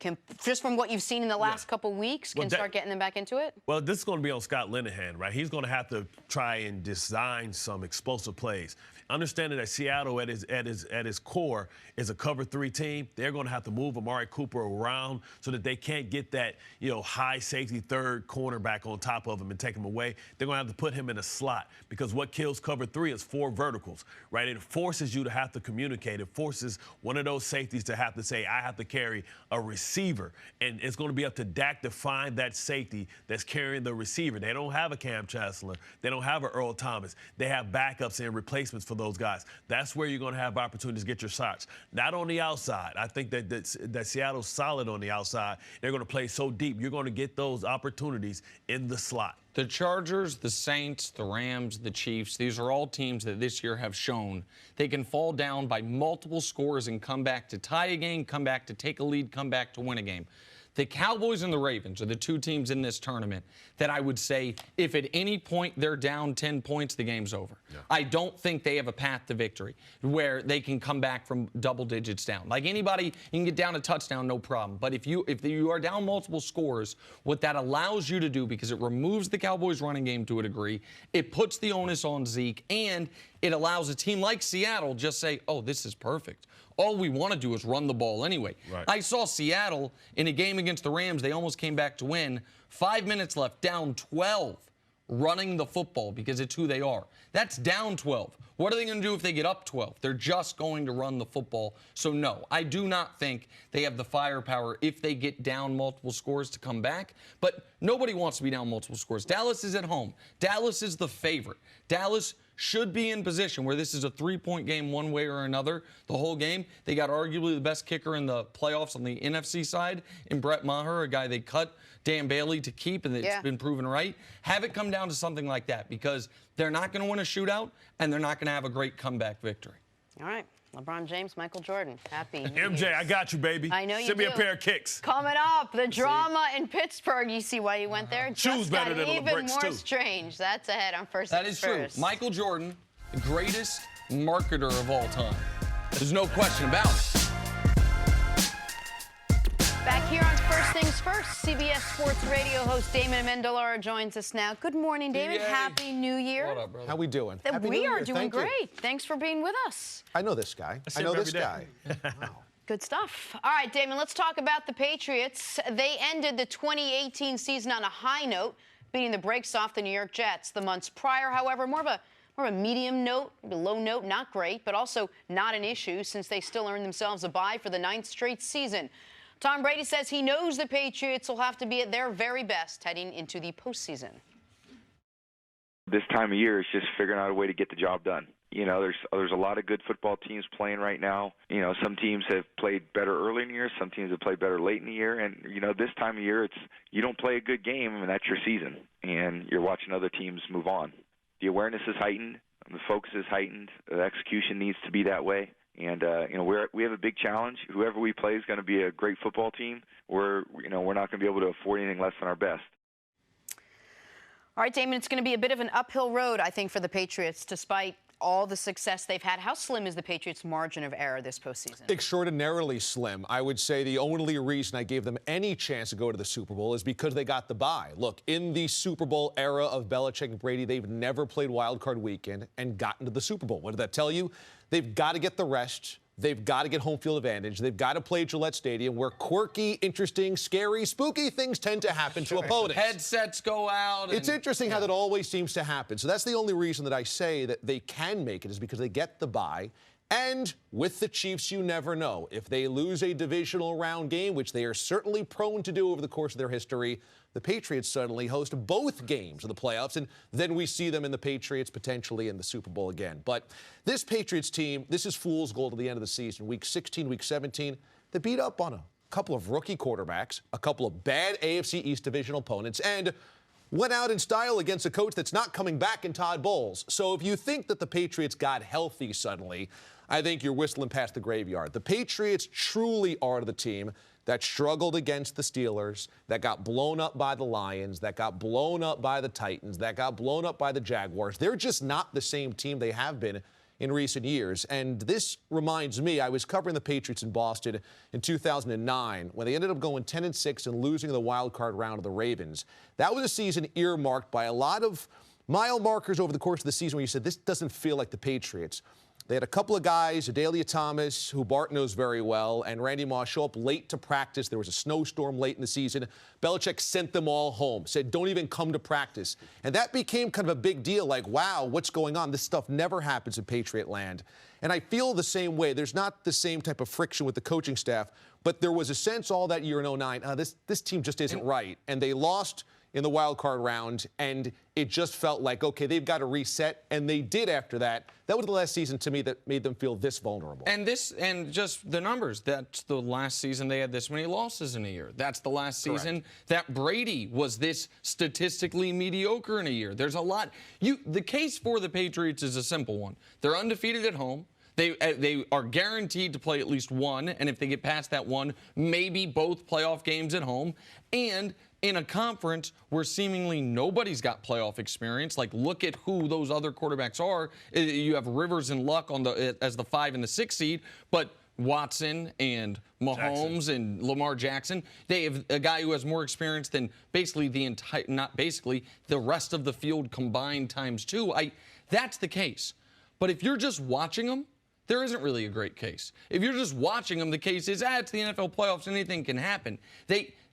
just from what you've seen in the last couple weeks, can start getting them back into it? Well, this is going to be on Scott Linehan, right? He's going to have to try and design some explosive plays. Understanding that Seattle at his core is a cover 3 team, they're going to have to move Amari Cooper around so that they can't get that, high safety third cornerback on top of him and take him away. They're going to have to put him in a slot, because what kills cover 3 is 4 verticals, right? It forces you to have to communicate. It forces one of those safeties to have to say, I have to carry a receiver. And it's going to be up to Dak to find that safety that's carrying the receiver. They don't have a Cam Chancellor. They don't have an Earl Thomas. They have backups and replacements for those guys. That's where you're going to have opportunities to get your shots. Not on the outside. I think that Seattle's solid on the outside. They're going to play so deep. You're going to get those opportunities in the slot. The Chargers, the Saints, the Rams, the Chiefs, these are all teams that this year have shown they can fall down by multiple scores and come back to tie a game, come back to take a lead, come back to win a game. The Cowboys and the Ravens are the 2 teams in this tournament that I would say if at any point they're down 10 points, the game's over. Yeah. I don't think they have a path to victory where they can come back from double digits down. Like anybody, you can get down a touchdown, no problem. But if you are down multiple scores, what that allows you to do, because it removes the Cowboys' running game to a degree, it puts the onus on Zeke, and it allows a team like Seattle just say, oh, this is perfect. All we want to do is run the ball anyway. Right. I saw Seattle in a game against the Rams. They almost came back to win. 5 minutes left, down 12, running the football, because it's who they are. That's down 12. What are they going to do if they get up 12? They're just going to run the football. So, no, I do not think they have the firepower if they get down multiple scores to come back. But nobody wants to be down multiple scores. Dallas is at home. Dallas is the favorite. Dallas should be in position where this is a 3-point game one way or another the whole game. They got arguably the best kicker in the playoffs on the NFC side in Brett Maher, a guy they cut Dan Bailey to keep, and it's been proven right. Have it come down to something like that, because they're not going to win a shootout, and they're not going to have a great comeback victory. All right. LeBron James, Michael Jordan. Happy New MJ, Year's. I got you, baby. I know you do. Send me a pair of kicks. Coming up, the drama in Pittsburgh. You see why he went there? Shoes better than even LeBricks, more too. strange. That's ahead on First That Things is true. First. Michael Jordan, the greatest marketer of all time. There's no question about it. Back here on First Things things first, CBS Sports Radio host Damon Amendola joins us now. Good morning, Damon. Yay. Happy New Year. What up, brother? How we doing? We are doing great. Thanks for being with us. I know this guy. I know this guy. Wow. Good stuff. All right, Damon, let's talk about the Patriots. They ended the 2018 season on a high note, beating the brakes off the New York Jets. The months prior, however, more of a medium note, low note, not great, but also not an issue since they still earned themselves a bye for the 9th straight season. Tom Brady says he knows the Patriots will have to be at their very best heading into the postseason. This time of year is just figuring out a way to get the job done. You know, there's a lot of good football teams playing right now. You know, some teams have played better early in the year, some teams have played better late in the year, and you know, this time of year you don't play a good game and that's your season, and you're watching other teams move on. The awareness is heightened, the focus is heightened, the execution needs to be that way. And you know, we have a big challenge. Whoever we play is going to be a great football team. We're not going to be able to afford anything less than our best. All right, Damon, it's going to be a bit of an uphill road, I think, for the Patriots, despite all the success they've had. How slim is the Patriots' margin of error this postseason? Extraordinarily slim. I would say the only reason I gave them any chance to go to the Super Bowl is because they got the bye. Look, in the Super Bowl era of Belichick and Brady, they've never played Wild Card Weekend and gotten to the Super Bowl. What did that tell you? They've got to get the rest. They've got to get home field advantage. They've got to play Gillette Stadium, where quirky, interesting, scary, spooky things tend to happen to opponents. Headsets go out. It's interesting how that always seems to happen. So that's the only reason that I say that they can make it, is because they get the bye. And with the Chiefs, you never know. If they lose a divisional round game, which they are certainly prone to do over the course of their history, the Patriots suddenly host both games of the playoffs, and then we see them in the Patriots potentially in the Super Bowl again. But this Patriots team, this is fool's gold at the end of the season. Week 16, Week 17, they beat up on a couple of rookie quarterbacks, a couple of bad AFC East divisional opponents, and went out in style against a coach that's not coming back in Todd Bowles. So if you think that the Patriots got healthy suddenly, I think you're whistling past the graveyard. The Patriots truly are the team that struggled against the Steelers, that got blown up by the Lions, that got blown up by the Titans, that got blown up by the Jaguars. They're just not the same team they have been in recent years. And this reminds me, I was covering the Patriots in Boston in 2009 when they ended up going 10-6 and losing the wild card round of the Ravens. That was a season earmarked by a lot of mile markers over the course of the season where you said, this doesn't feel like the Patriots. They had a couple of guys, Adalia Thomas, who Bart knows very well, and Randy Moss show up late to practice. There was a snowstorm late in the season. Belichick sent them all home, said, don't even come to practice. And that became kind of a big deal, like, wow, what's going on? This stuff never happens in Patriot land. And I feel the same way. There's not the same type of friction with the coaching staff, but there was a sense all that year in 2009, this team just isn't right. And they lost in the wild card round, and it just felt like, okay, they've got to reset, and they did after that. That was the last season to me that made them feel this vulnerable. And just the numbers. That's the last season they had this many losses in a year. That's the last season that Brady was this statistically mediocre in a year. There's a lot. The case for the Patriots is a simple one. They're undefeated at home. They are guaranteed to play at least one, and if they get past that one, maybe both playoff games at home. And in a conference where seemingly nobody's got playoff experience, like look at who those other quarterbacks are. You have Rivers and Luck as the 5 and the 6 seed, but Watson and Mahomes and Lamar Jackson, they have a guy who has more experience than basically the rest of the field combined times 2. That's the case. But if you're just watching them, there isn't really a great case. If you're just watching them, the case is, it's the NFL playoffs, anything can happen.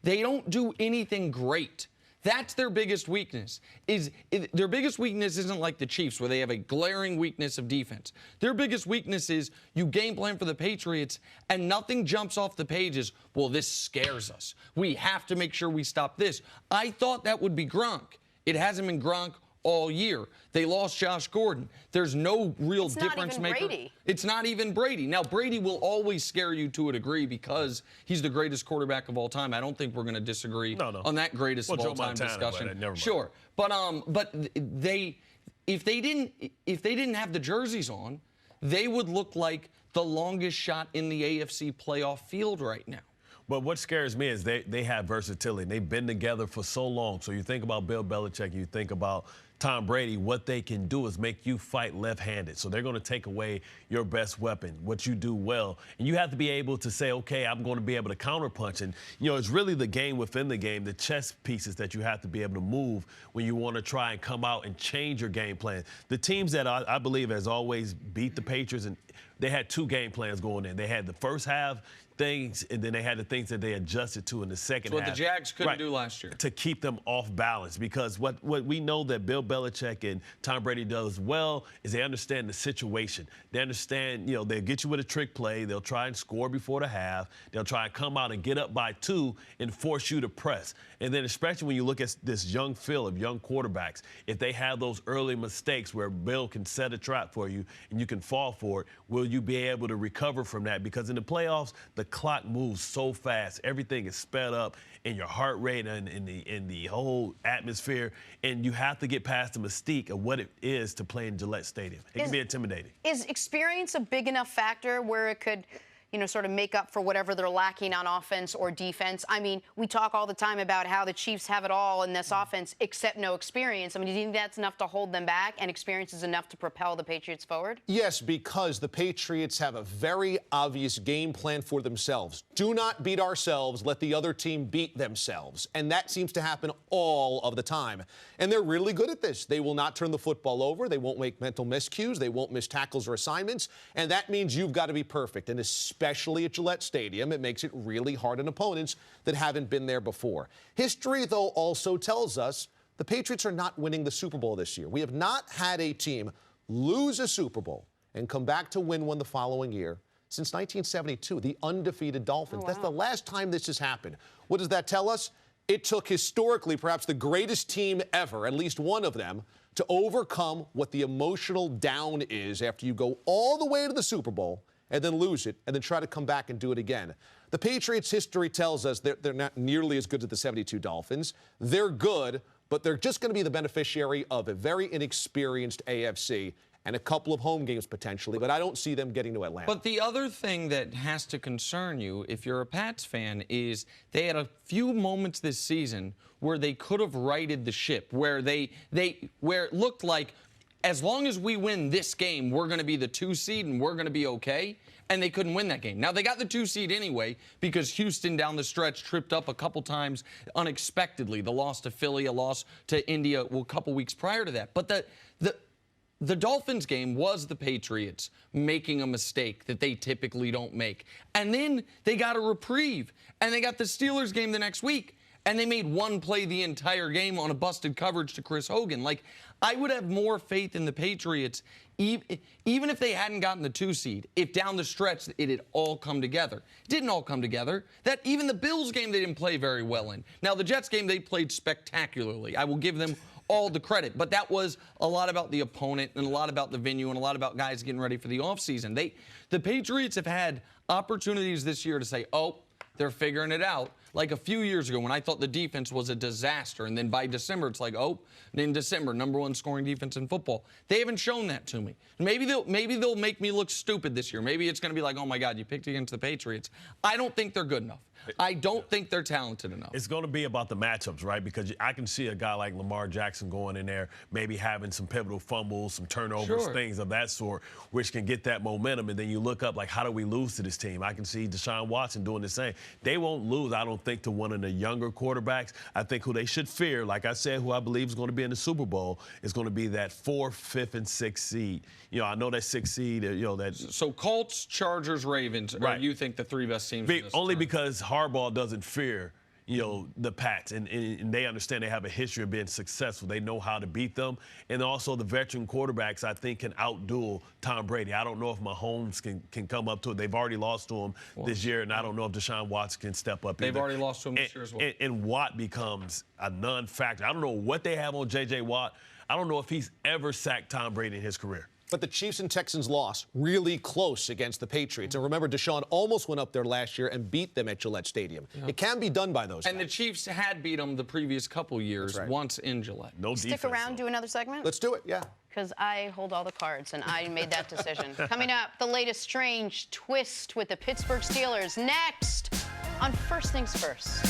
They don't do anything great. That's their biggest weakness. Their biggest weakness isn't like the Chiefs, where they have a glaring weakness of defense. Their biggest weakness is you game plan for the Patriots, and nothing jumps off the pages. Well, this scares us. We have to make sure we stop this. I thought that would be Gronk. It hasn't been Gronk all year. They lost Josh Gordon. There's no real difference maker. Brady. It's not even Brady. Now, Brady will always scare you to a degree because he's the greatest quarterback of all time. I don't think we're going to disagree on that greatest of all time discussion. Sure, but if they didn't have the jerseys on, they would look like the longest shot in the AFC playoff field right now. But what scares me is they have versatility. They've been together for so long. So you think about Bill Belichick, you think about Tom Brady, what they can do is make you fight left-handed. So they're going to take away your best weapon, what you do well. And you have to be able to say, okay, I'm going to be able to counterpunch. And, it's really the game within the game, the chess pieces that you have to be able to move when you want to try and come out and change your game plan. The teams that I believe has always beat the Patriots, and they had two game plans going in. They had the first half things, and then they had the things that they adjusted to in the second half. What the Jags couldn't do last year. To keep them off balance, because what we know that Bill Belichick and Tom Brady does well is they understand the situation. They understand, they'll get you with a trick play. They'll try and score before the half. They'll try and come out and get up by 2 and force you to press. And then especially when you look at this young field of young quarterbacks, if they have those early mistakes where Bill can set a trap for you and you can fall for it, will you be able to recover from that? Because in the playoffs, the clock moves so fast. Everything is sped up in your heart rate and in the whole atmosphere. And you have to get past the mystique of what it is to play in Gillette Stadium. It can be intimidating. Is experience a big enough factor where it could sort of make up for whatever they're lacking on offense or defense? I mean, we talk all the time about how the Chiefs have it all in this offense except no experience. I mean, do you think that's enough to hold them back and experience is enough to propel the Patriots forward? Yes, because the Patriots have a very obvious game plan for themselves. Do not beat ourselves, let the other team beat themselves. And that seems to happen all of the time. And they're really good at this. They will not turn the football over. They won't make mental miscues. They won't miss tackles or assignments. And that means you've got to be perfect. And especially at Gillette Stadium, it makes it really hard on opponents that haven't been there before. History, though, also tells us the Patriots are not winning the Super Bowl this year. We have not had a team lose a Super Bowl and come back to win one the following year since 1972, the undefeated Dolphins. Oh, wow. That's the last time this has happened. What does that tell us? It took historically perhaps the greatest team ever, at least one of them, to overcome what the emotional down is after you go all the way to the Super Bowl and then lose it, and then try to come back and do it again. The Patriots' history tells us they're not nearly as good as the 72 Dolphins. They're good, but they're just going to be the beneficiary of a very inexperienced AFC and a couple of home games potentially, but I don't see them getting to Atlanta. But the other thing that has to concern you, if you're a Pats fan, is they had a few moments this season where they could have righted the ship, where where it looked like, as long as we win this game, we're going to be the 2 seed and we're going to be okay. And they couldn't win that game. Now, they got the 2 seed anyway because Houston down the stretch tripped up a couple times unexpectedly. The loss to Philly, a loss to India a couple weeks prior to that. But the Dolphins game was the Patriots making a mistake that they typically don't make. And then they got a reprieve. And they got the Steelers game the next week. And they made one play the entire game on a busted coverage to Chris Hogan. Like, I would have more faith in the Patriots, even if they hadn't gotten the 2 seed, if down the stretch it had all come together. It didn't all come together. That even the Bills game they didn't play very well in. Now, the Jets game they played spectacularly. I will give them all the credit. But that was a lot about the opponent and a lot about the venue and a lot about guys getting ready for the offseason. The Patriots have had opportunities this year to say, oh, they're figuring it out. Like a few years ago when I thought the defense was a disaster, and then by December it's like, oh, in December, #1 scoring defense in football. They haven't shown that to me. Maybe they'll make me look stupid this year. Maybe it's going to be like, oh my God, you picked against the Patriots. I don't think they're good enough. I don't think they're talented enough. It's going to be about the matchups, right? Because I can see a guy like Lamar Jackson going in there, maybe having some pivotal fumbles, some turnovers, things of that sort, which can get that momentum. And then you look up, like, how do we lose to this team? I can see Deshaun Watson doing the same. They won't lose, I don't think, to one of the younger quarterbacks. I think who they should fear, like I said, who I believe is going to be in the Super Bowl, is going to be that 4th, 5th, and 6th seed. I know that 6th seed, that. So Colts, Chargers, Ravens, right. Or you think the 3 best teams in this only turn? Because Harbaugh doesn't fear, the Pats, and they understand they have a history of being successful. They know how to beat them. And also the veteran quarterbacks, I think, can outduel Tom Brady. I don't know if Mahomes can come up to it. They've already lost to him this year, and I don't know if Deshaun Watson can step up They've either. already lost to him this year as well. And Watt becomes a non-factor. I don't know what they have on J.J. Watt. I don't know if he's ever sacked Tom Brady in his career. But the Chiefs and Texans lost really close against the Patriots. And remember, Deshaun almost went up there last year and beat them at Gillette Stadium. Yeah. It can be done by those guys. And the Chiefs had beat them the previous couple years, once in Gillette. Stick around, do another segment? Let's do it, yeah. Because I hold all the cards, and I made that decision. Coming up, the latest strange twist with the Pittsburgh Steelers. Next on First Things First.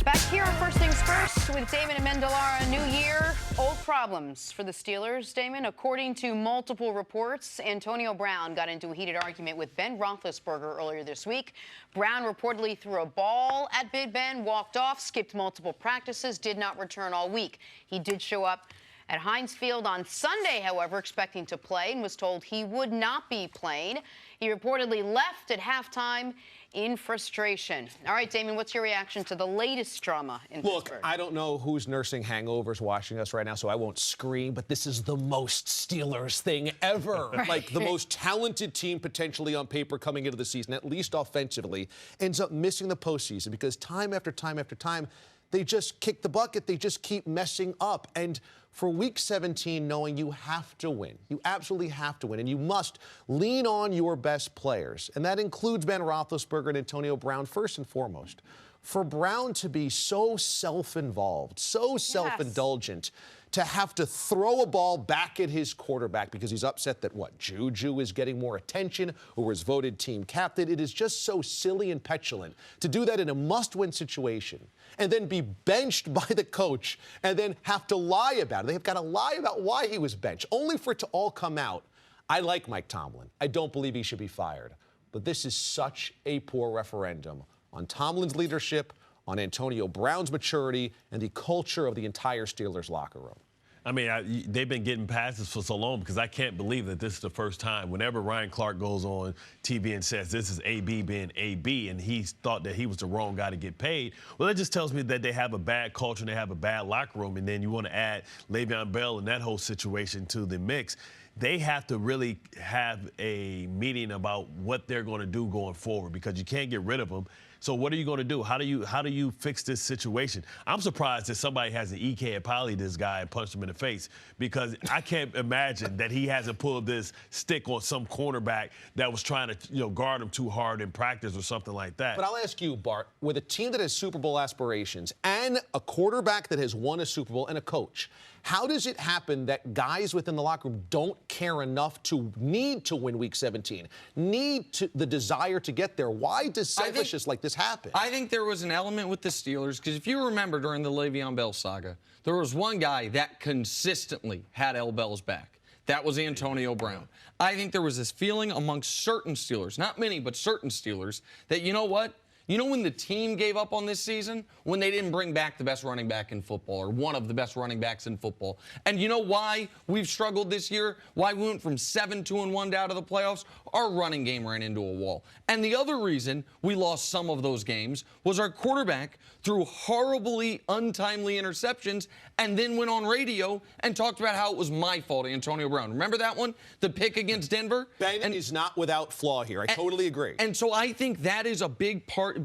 Back here on First Things First, with Damon Amendola, new year, old problems for the Steelers. Damon, according to multiple reports, Antonio Brown got into a heated argument with Ben Roethlisberger earlier this week. Brown reportedly threw a ball at Big Ben, walked off, skipped multiple practices, did not return all week. He did show up at Heinz Field on Sunday, however, expecting to play, and was told he would not be playing. He reportedly left at halftime in frustration. All right, Damon, what's your reaction to the latest drama in Pittsburgh? Look, I don't know who's nursing hangovers watching us right now, so I won't scream, but this is the most Steelers thing ever. Right. Like, the most talented team potentially on paper coming into the season, at least offensively, ends up missing the postseason because time after time after time, they just kick the bucket. They just keep messing up. And for Week 17, knowing you have to win, you absolutely have to win, and you must lean on your best players. And that includes Ben Roethlisberger and Antonio Brown first and foremost. For Brown to be so self-involved, so self-indulgent, to have to throw a ball back at his quarterback because he's upset that, Juju is getting more attention or was voted team captain. It is just so silly and petulant to do that in a must-win situation and then be benched by the coach and then have to lie about it. They've got to lie about why he was benched, only for it to all come out. I like Mike Tomlin. I don't believe he should be fired. But this is such a poor referendum on Tomlin's leadership, on Antonio Brown's maturity, and the culture of the entire Steelers locker room. I mean, they've been getting passes for so long because I can't believe that this is the first time. Whenever Ryan Clark goes on TV and says this is AB being AB and he thought that he was the wrong guy to get paid, well, that just tells me that they have a bad culture and they have a bad locker room. And then you want to add Le'Veon Bell and that whole situation to the mix. They have to really have a meeting about what they're going to do going forward because you can't get rid of them. So what are you going to do? How do you fix this situation? I'm surprised that somebody hasn't EK Poly this guy and punched him in the face because I can't imagine that he hasn't pulled this stick on some cornerback that was trying to guard him too hard in practice or something like that. But I'll ask you, Bart, with a team that has Super Bowl aspirations and a quarterback that has won a Super Bowl and a coach, how does it happen that guys within the locker room don't care enough to need to win Week 17, the desire to get there? Why does selfishness like this happen? I think there was an element with the Steelers, because if you remember during the Le'Veon Bell saga, there was one guy that consistently had L. Bell's back. That was Antonio Brown. I think there was this feeling amongst certain Steelers, not many, but certain Steelers, that you know what? You know when the team gave up on this season? When they didn't bring back the best running back in football or one of the best running backs in football. And you know why we've struggled this year? Why we went from 7-2-1 down to the playoffs? Our running game ran into a wall. And the other reason we lost some of those games was our quarterback threw horribly untimely interceptions and then went on radio and talked about how it was my fault, Antonio Brown. Remember that one? The pick against Denver? Ben is not without flaw here. I totally agree. And so I think that is a big part.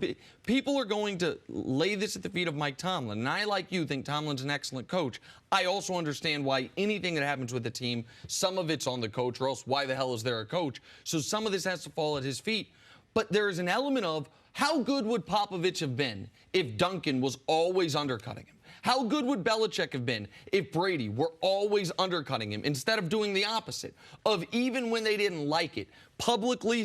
People are going to lay this at the feet of Mike Tomlin. And I, like you, think Tomlin's an excellent coach. I also understand why anything that happens with the team, some of it's on the coach, or else why the hell is there a coach? So some of this has to fall at his feet. But there is an element of how good would Popovich have been if Duncan was always undercutting him? How good would Belichick have been if Brady were always undercutting him instead of doing the opposite, of even when they didn't like it, publicly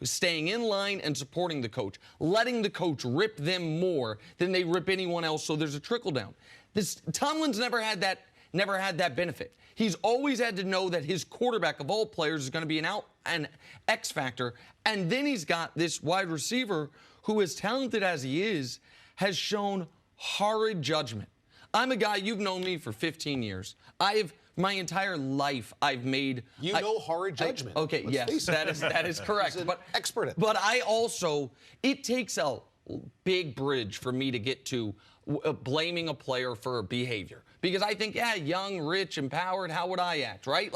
staying in line and supporting the coach, letting the coach rip them more than they rip anyone else so there's a trickle down. Tomlin's never had that benefit. He's always had to know that his quarterback of all players is going to be an X factor, and then he's got this wide receiver who, as talented as he is, has shown horrid judgment. I'm a guy, you've known me for 15 years. My entire life, I've made... You know horrid judgment. Okay, yes, that is correct. He's an expert at that. But I also, it takes a big bridge for me to get to blaming a player for behavior. Because I think, young, rich, empowered, how would I act, right?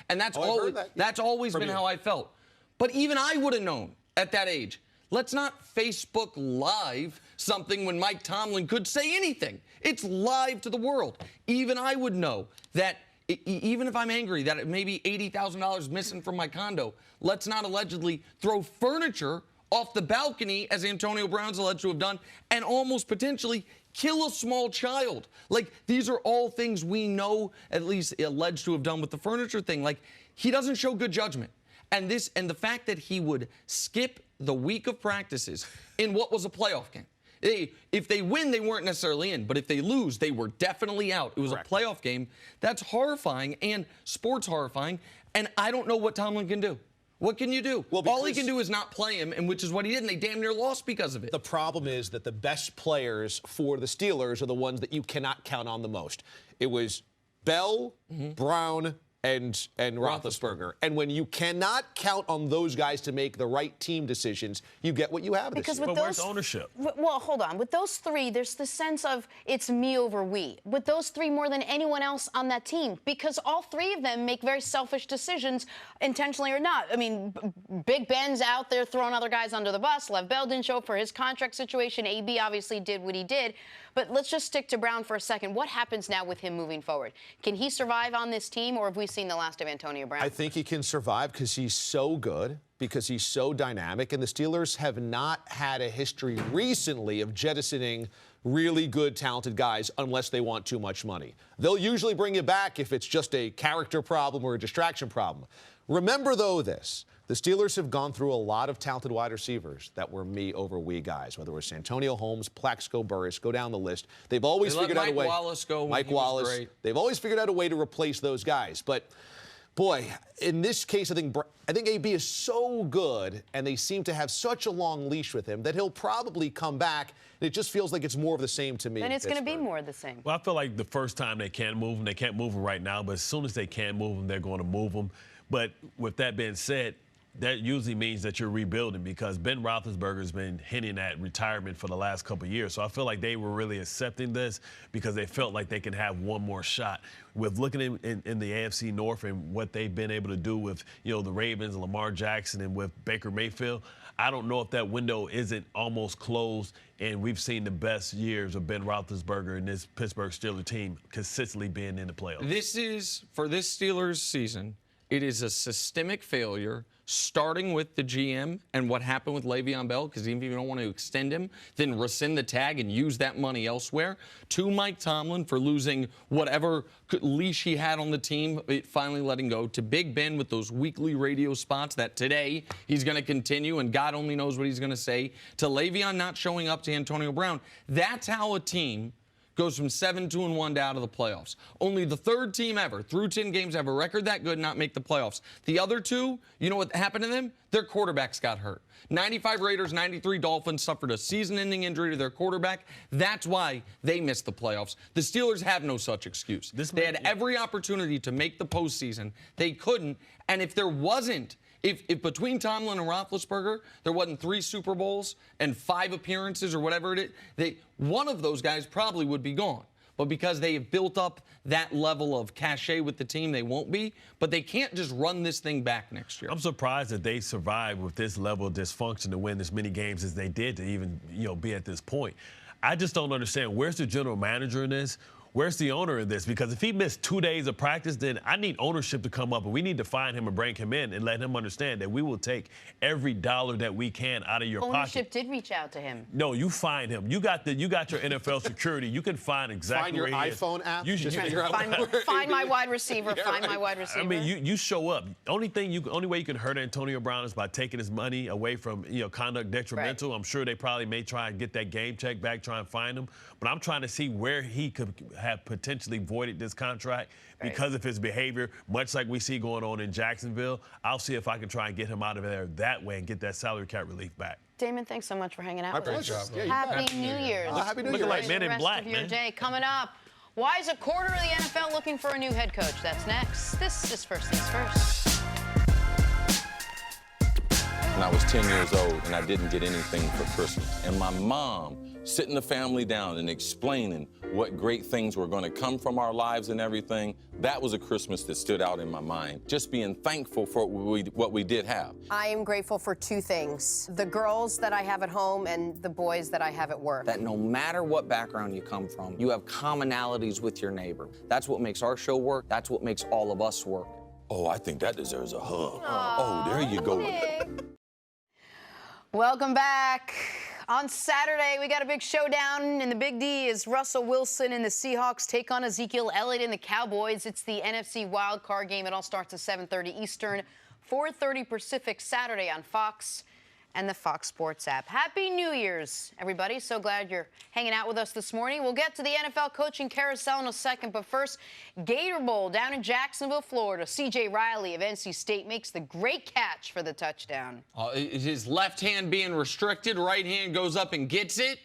And that's always been how I felt. But even I would have known at that age. Let's not Facebook Live something when Mike Tomlin could say anything. It's live to the world. Even I would know that even if I'm angry that it may be $80,000 missing from my condo, let's not allegedly throw furniture off the balcony, as Antonio Brown's alleged to have done, and almost potentially kill a small child. These are all things we know, at least alleged to have done with the furniture thing. He doesn't show good judgment. And the fact that he would skip the week of practices in what was a playoff game. If they win, they weren't necessarily in, but if they lose, they were definitely out. It was a playoff game. That's horrifying, and sports horrifying, and I don't know what Tomlin can do. What can you do? Well, all he can do is not play him, and which is what he did, and they damn near lost because of it. The problem is that the best players for the Steelers are the ones that you cannot count on the most. It was Bell, Brown, and Roethlisberger. And when you cannot count on those guys to make the right team decisions, you get what you have this year. But where's ownership? Well, hold on. With those three, there's the sense of it's me over we. With those three more than anyone else on that team, because all three of them make very selfish decisions, intentionally or not. I mean, Big Ben's out there throwing other guys under the bus. Lev Bell didn't show up for his contract situation. AB obviously did what he did. But let's just stick to Brown for a second. What happens now with him moving forward? Can he survive on this team, or have we seen the last of Antonio Brown? I think he can survive because he's so good, because he's so dynamic, and the Steelers have not had a history recently of jettisoning really good, talented guys unless they want too much money. They'll usually bring you back if it's just a character problem or a distraction problem. Remember, though, this. The Steelers have gone through a lot of talented wide receivers that were me over we guys, whether it was Santonio Holmes, Plaxico Burress, go down the list. They've always figured out a way. Mike Wallace go. Mike Wallace. They've always figured out a way to replace those guys. But, boy, in this case, I think AB is so good, and they seem to have such a long leash with him that he'll probably come back. And it just feels like it's more of the same to me. And it's going to be more of the same. Well, I feel like the first time they can't move him, they can't move him right now, but as soon as they can move him, they're going to move him. But with that being said, that usually means that you're rebuilding, because Ben Roethlisberger's been hinting at retirement for the last couple of years. So I feel like they were really accepting this because they felt like they can have one more shot. With looking in the AFC North and what they've been able to do with, the Ravens, Lamar Jackson, and with Baker Mayfield, I don't know if that window isn't almost closed, and we've seen the best years of Ben Roethlisberger and this Pittsburgh Steelers team consistently being in the playoffs. For this Steelers season, it is a systemic failure, starting with the GM and what happened with Le'Veon Bell, because even if you don't want to extend him, then rescind the tag and use that money elsewhere. To Mike Tomlin for losing whatever leash he had on the team, finally letting go. To Big Ben with those weekly radio spots that today he's going to continue, and God only knows what he's going to say. To Le'Veon not showing up, to Antonio Brown. That's how a team goes from 7-2-1 to out of the playoffs. Only the third team ever, through 10 games, have a record that good, not make the playoffs. The other two, you know what happened to them? Their quarterbacks got hurt. 95 Raiders, 93 Dolphins suffered a season-ending injury to their quarterback. That's why they missed the playoffs. The Steelers have no such excuse. They had every opportunity to make the postseason. They couldn't. And if there wasn't, if between Tomlin and Roethlisberger, there wasn't 3 Super Bowls and 5 appearances or whatever it is, one of those guys probably would be gone. But because they have built up that level of cachet with the team, they won't be. But they can't just run this thing back next year. I'm surprised that they survived with this level of dysfunction to win as many games as they did to even, be at this point. I just don't understand. Where's the general manager in this? Where's the owner in this? Because if he missed 2 days of practice, then I need ownership to come up, and we need to find him and bring him in and let him understand that we will take every dollar that we can out of your pocket. Ownership did reach out to him. No, you find him. You got your NFL security. You can find exactly where he is. Find your iPhone app. Find my wide receiver. Find my wide receiver. I mean, you show up. Only way you can hurt Antonio Brown is by taking his money away from conduct detrimental. Right. I'm sure they probably may try and get that game check back, try and find him. But I'm trying to see where he could have potentially voided this contract because of his behavior, much like we see going on in Jacksonville. I'll see if I can try and get him out of there that way and get that salary cap relief back. Damon, thanks so much for hanging out with us. Yeah, Happy New Year's. Happy New Year. Looking like Men in Black, man. man. Coming up, why is a quarter of the NFL looking for a new head coach? That's next. This is First Things First. When I was 10 years old and I didn't get anything for Christmas, and my mom sitting the family down and explaining what great things were going to come from our lives and everything, that was a Christmas that stood out in my mind. Just being thankful for what we did have. I am grateful for 2 things. The girls that I have at home and the boys that I have at work. That no matter what background you come from, you have commonalities with your neighbor. That's what makes our show work. That's what makes all of us work. Oh, I think that deserves a hug. Oh, there you go. Welcome back. On Saturday, we got a big showdown in the Big D as Russell Wilson and the Seahawks take on Ezekiel Elliott and the Cowboys. It's the NFC wildcard game. It all starts at 7:30 Eastern, 4:30 Pacific, Saturday on Fox. and the Fox Sports app. Happy New Year's, everybody. So glad you're hanging out with us this morning. We'll get to the NFL coaching carousel in a second, but first, Gator Bowl down in Jacksonville, Florida. C.J. Riley of NC State makes the great catch for the touchdown. His left hand being restricted, right hand goes up and gets it.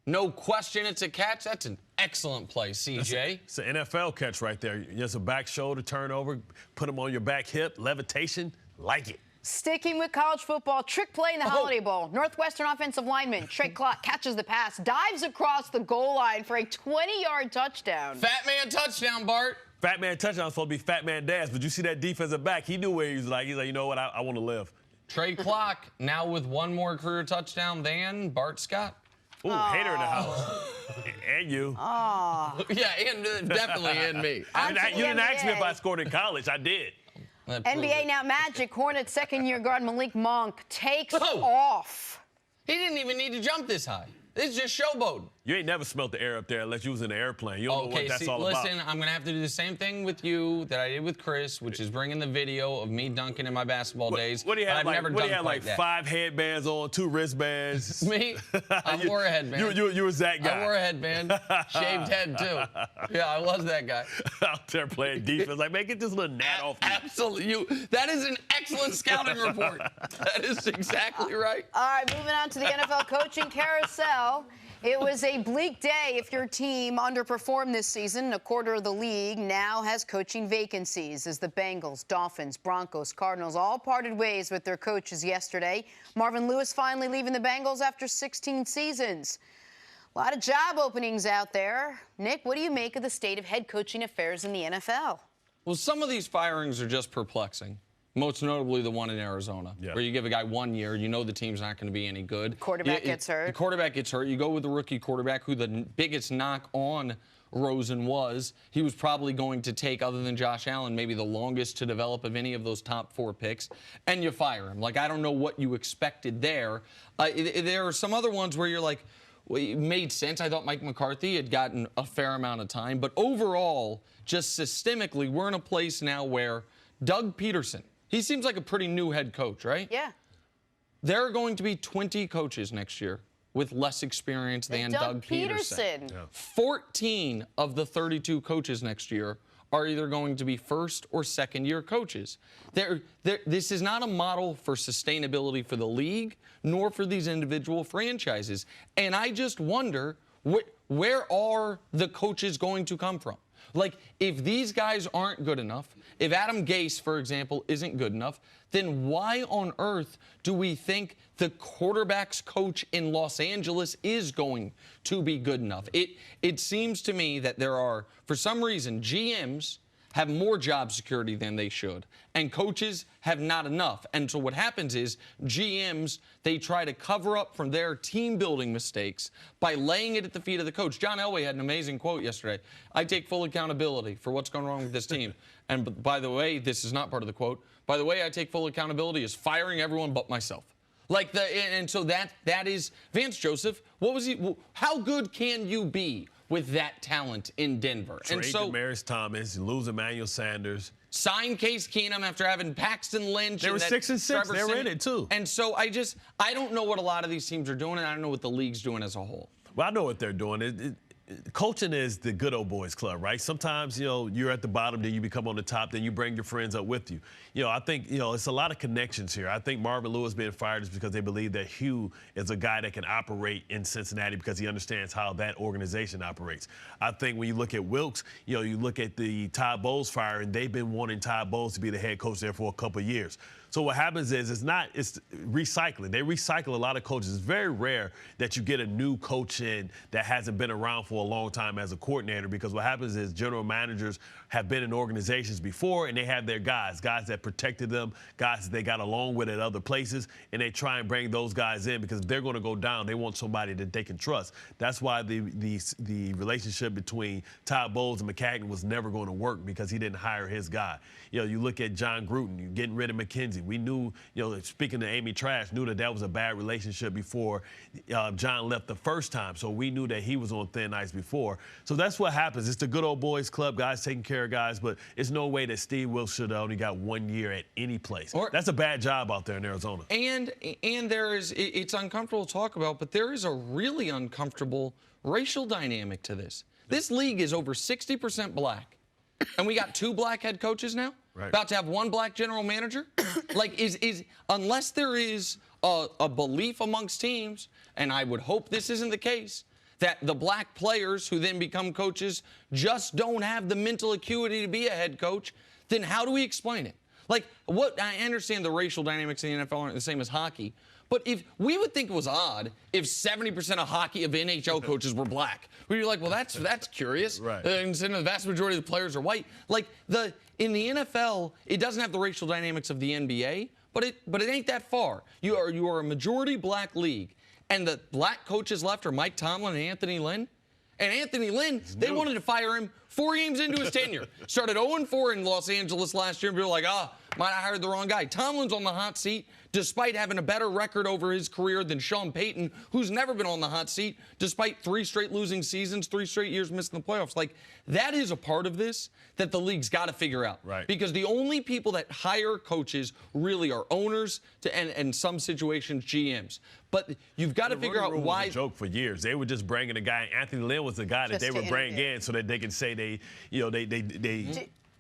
No question it's a catch. That's an excellent play, CJ. It's an NFL catch right there. Just a back shoulder turnover, put him on your back hip, levitation, like it. Sticking with college football, trick play in the Holiday Bowl. Northwestern offensive lineman Trey Clark catches the pass, dives across the goal line for a 20-yard touchdown. Fat man touchdown, Bart. Fat man touchdown supposed to be fat man dance, but you see that defensive back, he knew where he was like, you know what, I want to live. Trey Clark now with one more career touchdown than Bart Scott. Ooh, hater in the house. And you. Oh. Yeah, and definitely and me. You didn't ask me if I scored in college. I did. NBA now Magic. Hornets second-year guard Malik Monk takes off. He didn't even need to jump this high. This is just showboating. You ain't never smelt the air up there unless you was in an airplane. You don't know what that's all about. Listen, I'm going to have to do the same thing with you that I did with Cris, which is bringing the video of me dunking in my basketball days. What do you have, like 5 headbands on, 2 wristbands? Me? I wore a headband. You was that guy. I wore a headband. Shaved head, too. Yeah, I was that guy. Out there playing defense. Like, man, get this little gnat off me. Absolutely. That is an excellent scouting report. That is exactly right. All right, moving on to the NFL coaching carousel. It was a bleak day if your team underperformed this season. A quarter of the league now has coaching vacancies as the Bengals, Dolphins, Broncos, Cardinals all parted ways with their coaches yesterday. Marvin Lewis finally leaving the Bengals after 16 seasons. A lot of job openings out there. Nick, what do you make of the state of head coaching affairs in the NFL? Well, some of these firings are just perplexing. Most notably the one in Arizona, where you give a guy 1 year, you know the team's not going to be any good. Quarterback gets hurt. The quarterback gets hurt. You go with the rookie quarterback, who the biggest knock on Rosen was he was probably going to take, other than Josh Allen, maybe the longest to develop of any of those top 4 picks, and you fire him. Like, I don't know what you expected there. There are some other ones where you're like, well, it made sense. I thought Mike McCarthy had gotten a fair amount of time. But overall, just systemically, we're in a place now where Doug Peterson, he seems like a pretty new head coach, right? Yeah. There are going to be 20 coaches next year with less experience than Doug Peterson. 14 of the 32 coaches next year are either going to be first or second year coaches. This is not a model for sustainability for the league, nor for these individual franchises. And I just wonder, where are the coaches going to come from? Like, if these guys aren't good enough, if Adam Gase, for example, isn't good enough, then why on earth do we think the quarterback's coach in Los Angeles is going to be good enough? It seems to me that there are, for some reason, GMs have more job security than they should, and coaches have not enough. And so what happens is GMs, they try to cover up from their team-building mistakes by laying it at the feet of the coach. John Elway had an amazing quote yesterday. I take full accountability for what's going wrong with this team. And by the way, this is not part of the quote. By the way, I take full accountability is firing everyone but myself. And so that is Vance Joseph. How good can you be with that talent in Denver? Trade Demaryius Thomas, lose Emmanuel Sanders. Sign Case Keenum after having Paxton Lynch. They were 6-6. They were in it, too. And so I don't know what a lot of these teams are doing, and I don't know what the league's doing as a whole. Well, I know what they're doing. Coaching is the good old boys club, right? Sometimes, you're at the bottom, then you become on the top, then you bring your friends up with you. I think, it's a lot of connections here. I think Marvin Lewis being fired is because they believe that Hugh is a guy that can operate in Cincinnati because he understands how that organization operates. I think when you look at Wilkes, you look at the Todd Bowles fire, and they've been wanting Todd Bowles to be the head coach there for a couple of years. So what happens is it's recycling. They recycle a lot of coaches. It's very rare that you get a new coach in that hasn't been around for a long time as a coordinator, because what happens is general managers have been in organizations before, and they have their guys that protected them, guys that they got along with at other places, and they try and bring those guys in because if they're going to go down, they want somebody that they can trust. That's why the relationship between Todd Bowles and McCagnon was never going to work, because he didn't hire his guy. You look at John Gruden, you're getting rid of McKenzie. We knew, speaking to Amy Trash, knew that was a bad relationship before John left the first time. So we knew that he was on thin ice before. So that's what happens. It's the good old boys club, guys taking care of guys, but it's no way that Steve Wilks should have only got 1 year at any place. That's a bad job out there in Arizona. And it's uncomfortable to talk about, but there is a really uncomfortable racial dynamic to this. This league is over 60% black, and we got 2 black head coaches now. Right. About to have 1 black general manager. Like, unless there is a belief amongst teams, and I would hope this isn't the case, that the black players who then become coaches just don't have the mental acuity to be a head coach, then how do we explain it? Like, I understand the racial dynamics in the NFL aren't the same as hockey, but if we would think it was odd if 70% of hockey of NHL coaches were black. We'd be like, well, that's curious. Right. And the vast majority of the players are white. Like, in the NFL, it doesn't have the racial dynamics of the NBA, but it ain't that far. You are a majority black league, and the black coaches left are Mike Tomlin and Anthony Lynn. And Anthony Lynn, they wanted to fire him 4 games into his tenure. Started 0-4 in Los Angeles last year, and people were like, might have hired the wrong guy. Tomlin's on the hot seat, despite having a better record over his career than Sean Payton, who's never been on the hot seat, despite 3 straight losing seasons, 3 straight years missing the playoffs. Like, that is a part of this that the league's got to figure out. Right. Because the only people that hire coaches really are owners and in some situations, GMs. But you've got to figure out why. Was a joke for years. They were just bringing a guy. Anthony Lynn was the guy that they were bringing in so that they can say they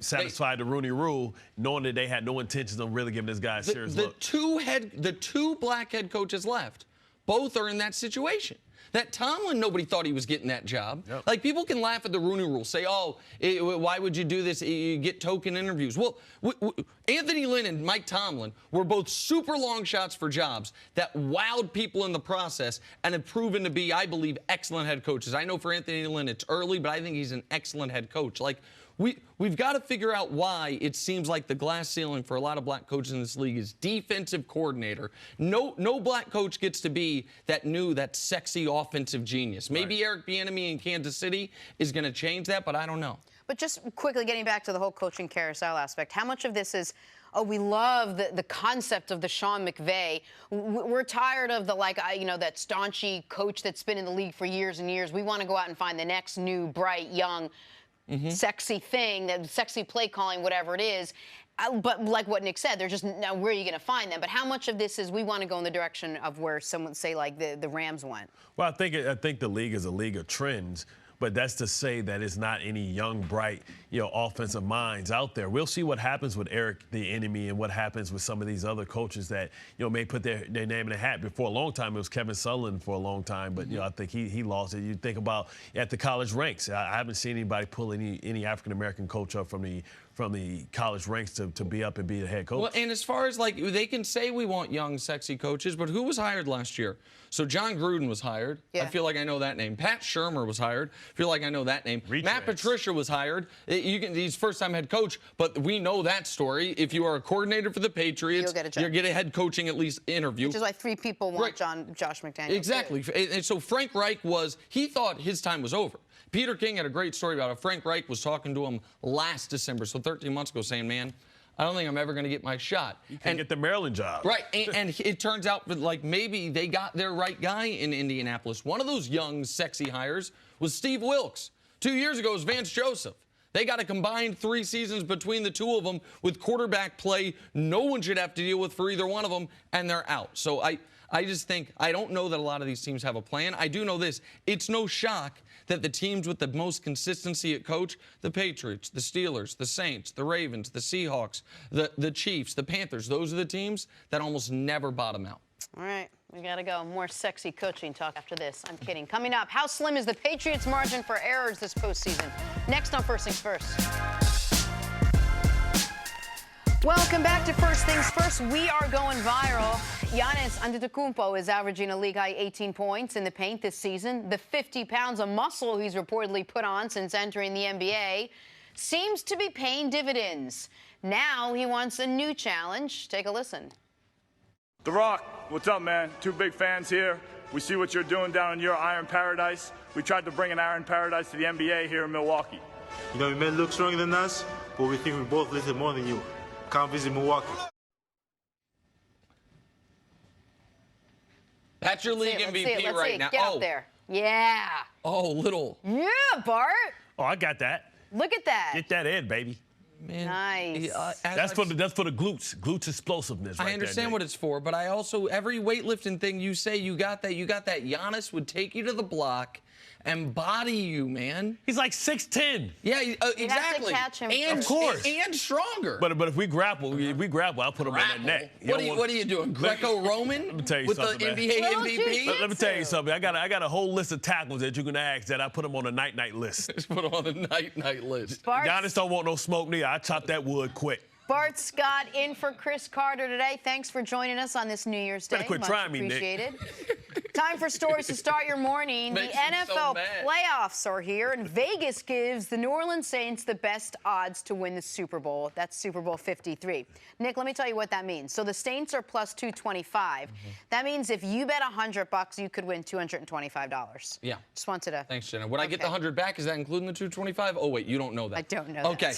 satisfied the Rooney Rule, knowing that they had no intentions of really giving this guy a serious look. The 2 black head coaches left, both are in that situation. That Tomlin, nobody thought he was getting that job. Yep. Like, people can laugh at the Rooney Rule, say, why would you do this? You get token interviews. Well, Anthony Lynn and Mike Tomlin were both super long shots for jobs that wowed people in the process and have proven to be, I believe, excellent head coaches. I know for Anthony Lynn it's early, but I think he's an excellent head coach. Like, we've got to figure out why it seems like the glass ceiling for a lot of black coaches in this league is defensive coordinator. No black coach gets to be that sexy offensive genius. Maybe Eric Bieniemy in Kansas City is going to change that, but I don't know. But just quickly getting back to the whole coaching carousel aspect, how much of this is, we love the concept of the Sean McVay. We're tired of that staunchy coach that's been in the league for years and years. We want to go out and find the next new, bright, young, sexy thing, that sexy play calling, whatever it is. But like what Nick said, they're just, now where are you going to find them? But how much of this is we want to go in the direction of where someone, say, like the Rams went? Well, I think the league is a league of trends. But that's to say that it's not any young, bright, offensive minds out there. We'll see what happens with Eric the Enemy and what happens with some of these other coaches that, may put their name in the hat. Before a long time, it was Kevin Sutherland for a long time. But, I think he lost it. You think about at the college ranks. I haven't seen anybody pull any African-American coach up from the college ranks to be up and be the head coach. Well, and as far as, they can say we want young, sexy coaches, but who was hired last year? So John Gruden was hired. Yeah. I feel like I know that name. Pat Shurmur was hired. I feel like I know that name. Matt Patricia was hired. He's first-time head coach, but we know that story. If you are a coordinator for the Patriots, you'll get a head coaching at least interview. Which is why 3 people want Josh McDaniels. Exactly. And so Frank Reich he thought his time was over. Peter King had a great story about it. Frank Reich was talking to him last December, so 13 months ago, saying, man, I don't think I'm ever going to get my shot. You can get the Maryland job. Right, and it turns out that, maybe they got their right guy in Indianapolis. One of those young, sexy hires was Steve Wilks. 2 years ago, it was Vance Joseph. They got a combined 3 seasons between the 2 of them with quarterback play no one should have to deal with for either one of them, and they're out. So I just think, I don't know that a lot of these teams have a plan. I do know this. It's no shock that the teams with the most consistency at coach, the Patriots, the Steelers, the Saints, the Ravens, the Seahawks, the Chiefs, the Panthers, those are the teams that almost never bottom out. All right, we got to go. More sexy coaching talk after this. I'm kidding. Coming up, how slim is the Patriots' margin for errors this postseason? Next on First Things First. Welcome back to First Things First. We are going viral. Giannis Antetokounmpo is averaging a league-high 18 points in the paint this season. The 50 pounds of muscle he's reportedly put on since entering the NBA seems to be paying dividends. Now he wants a new challenge. Take a listen. The Rock, what's up, man? 2 big fans here. We see what you're doing down in your Iron Paradise. We tried to bring an Iron Paradise to the NBA here in Milwaukee. You know, you may look stronger than us, but we think we both listen more than you. Come visit Milwaukee. That's your league MVP right now. Get up there. Yeah. Oh, little. Yeah, Bart. Oh, I got that. Look at that. Get that in, baby. Man, nice. That's for the glutes explosiveness. Right I understand there, what it's for, but I also every weightlifting thing you say you got that. Giannis would take you to the block and body you, man. He's like 6'10". Yeah, exactly. You have to catch him. And, of course. And stronger. But if we grapple, I'll put him on that neck. What are you doing? Greco-Roman? Let me tell you with something, the man. NBA MVP? Let me tell you something. I got a whole list of tackles that you can ask that I put them on the night list. Just put them on the night list. Giannis don't want no smoke neither. I chop that wood quick. Bart Scott in for Cris Carter today. Thanks for joining us on this New Year's Day. Better quit Much trying me, Nick. appreciated. Time for stories to start your morning. The NFL playoffs are here, and Vegas gives the New Orleans Saints the best odds to win the Super Bowl. That's Super Bowl 53. Nick, let me tell you what that means. So the Saints are plus 225. That means if you bet $100, you could win $225. Yeah. Just wanted to. Thanks, Jenna. Would I get the 100 back? Is that including the 225? Oh wait, you don't know that. I don't know. Okay.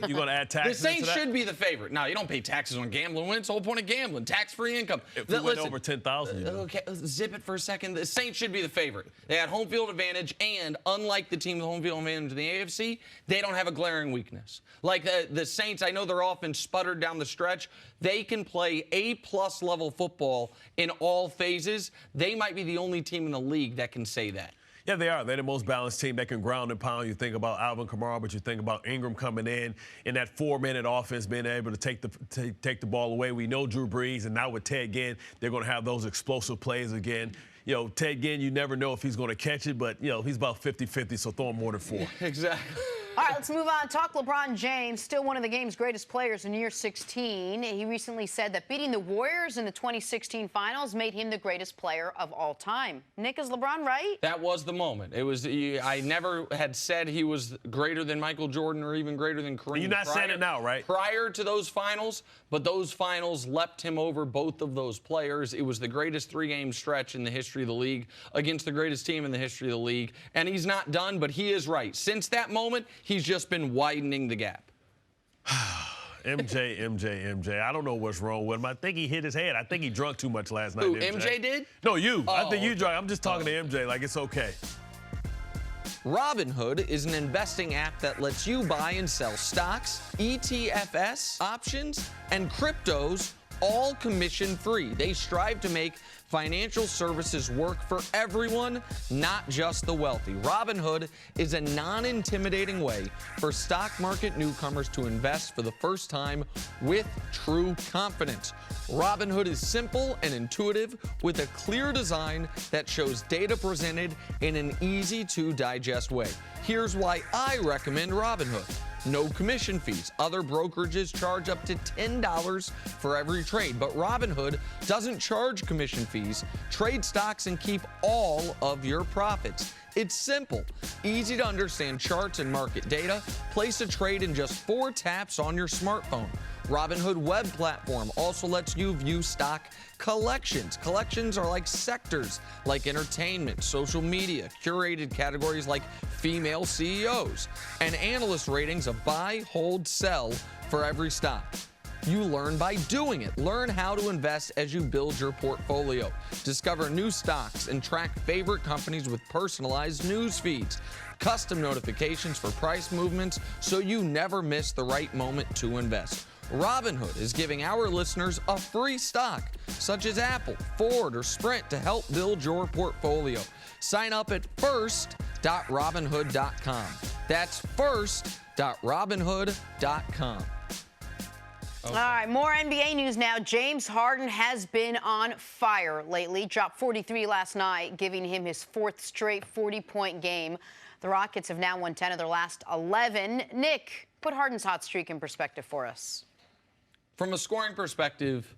You gonna add taxes? The Saints should be the favorite. No, you don't pay taxes on gambling. It's the whole point of gambling. Tax-free income. If we went over 10,000. Okay, zip it for a second. The Saints should be the favorite. They had home field advantage, and unlike the team with home field advantage in the AFC, they don't have a glaring weakness. Like the Saints, I know they're often sputtered down the stretch. They can play A-plus level football in all phases. They might be the only team in the league that can say that. Yeah, they are. They're the most balanced team that can ground and pound. You think about Alvin Kamara, but you think about Ingram coming in that 4-minute offense, being able to take the ball away. We know Drew Brees, and now with Ted Ginn, they're going to have those explosive plays again. You know, Ted Ginn, you never know if he's going to catch it, but, you know, he's about 50-50, so throw him more than 4. Exactly. All right, let's move on. Talk LeBron James, still one of the game's greatest players in year 16. He recently said that beating the Warriors in the 2016 finals made him the greatest player of all time. Nick, is LeBron right? That was the moment. It was. I never had said he was greater than Michael Jordan or even greater than Kareem. You're not saying it now, right? Prior to those finals, but those finals leapt him over both of those players. It was the greatest 3-game stretch in the history of the league against the greatest team in the history of the league. And he's not done, but he is right. Since that moment, he's just been widening the gap. MJ. I don't know what's wrong with him. I think he hit his head. I think he drunk too much last night. Who, MJ did? No, you. Oh, I think you drunk. I'm just talking to MJ like it's okay. Robinhood is an investing app that lets you buy and sell stocks, ETFs, options, and cryptos, all commission-free. They strive to make financial services work for everyone, not just the wealthy. Robinhood is a non-intimidating way for stock market newcomers to invest for the first time with true confidence. Robinhood is simple and intuitive with a clear design that shows data presented in an easy-to-digest way. Here's why I recommend Robinhood. No commission fees. Other brokerages charge up to $10 for every trade, but Robinhood doesn't charge commission fees. Trade stocks and keep all of your profits. It's simple, easy to understand charts and market data. Place a trade in just 4 taps on your smartphone. Robinhood web platform also lets you view stock collections. Collections are like sectors like entertainment, social media, curated categories like female CEOs, and analyst ratings of buy, hold, sell for every stock. You learn by doing it. Learn how to invest as you build your portfolio. Discover new stocks and track favorite companies with personalized news feeds. Custom notifications for price movements so you never miss the right moment to invest. Robinhood is giving our listeners a free stock, such as Apple, Ford, or Sprint, to help build your portfolio. Sign up at first.robinhood.com. That's first.robinhood.com. Okay. All right, more NBA news now. James Harden has been on fire lately. Dropped 43 last night, giving him his 4th straight 40-point game. The Rockets have now won 10 of their last 11. Nick, put Harden's hot streak in perspective for us. From a scoring perspective,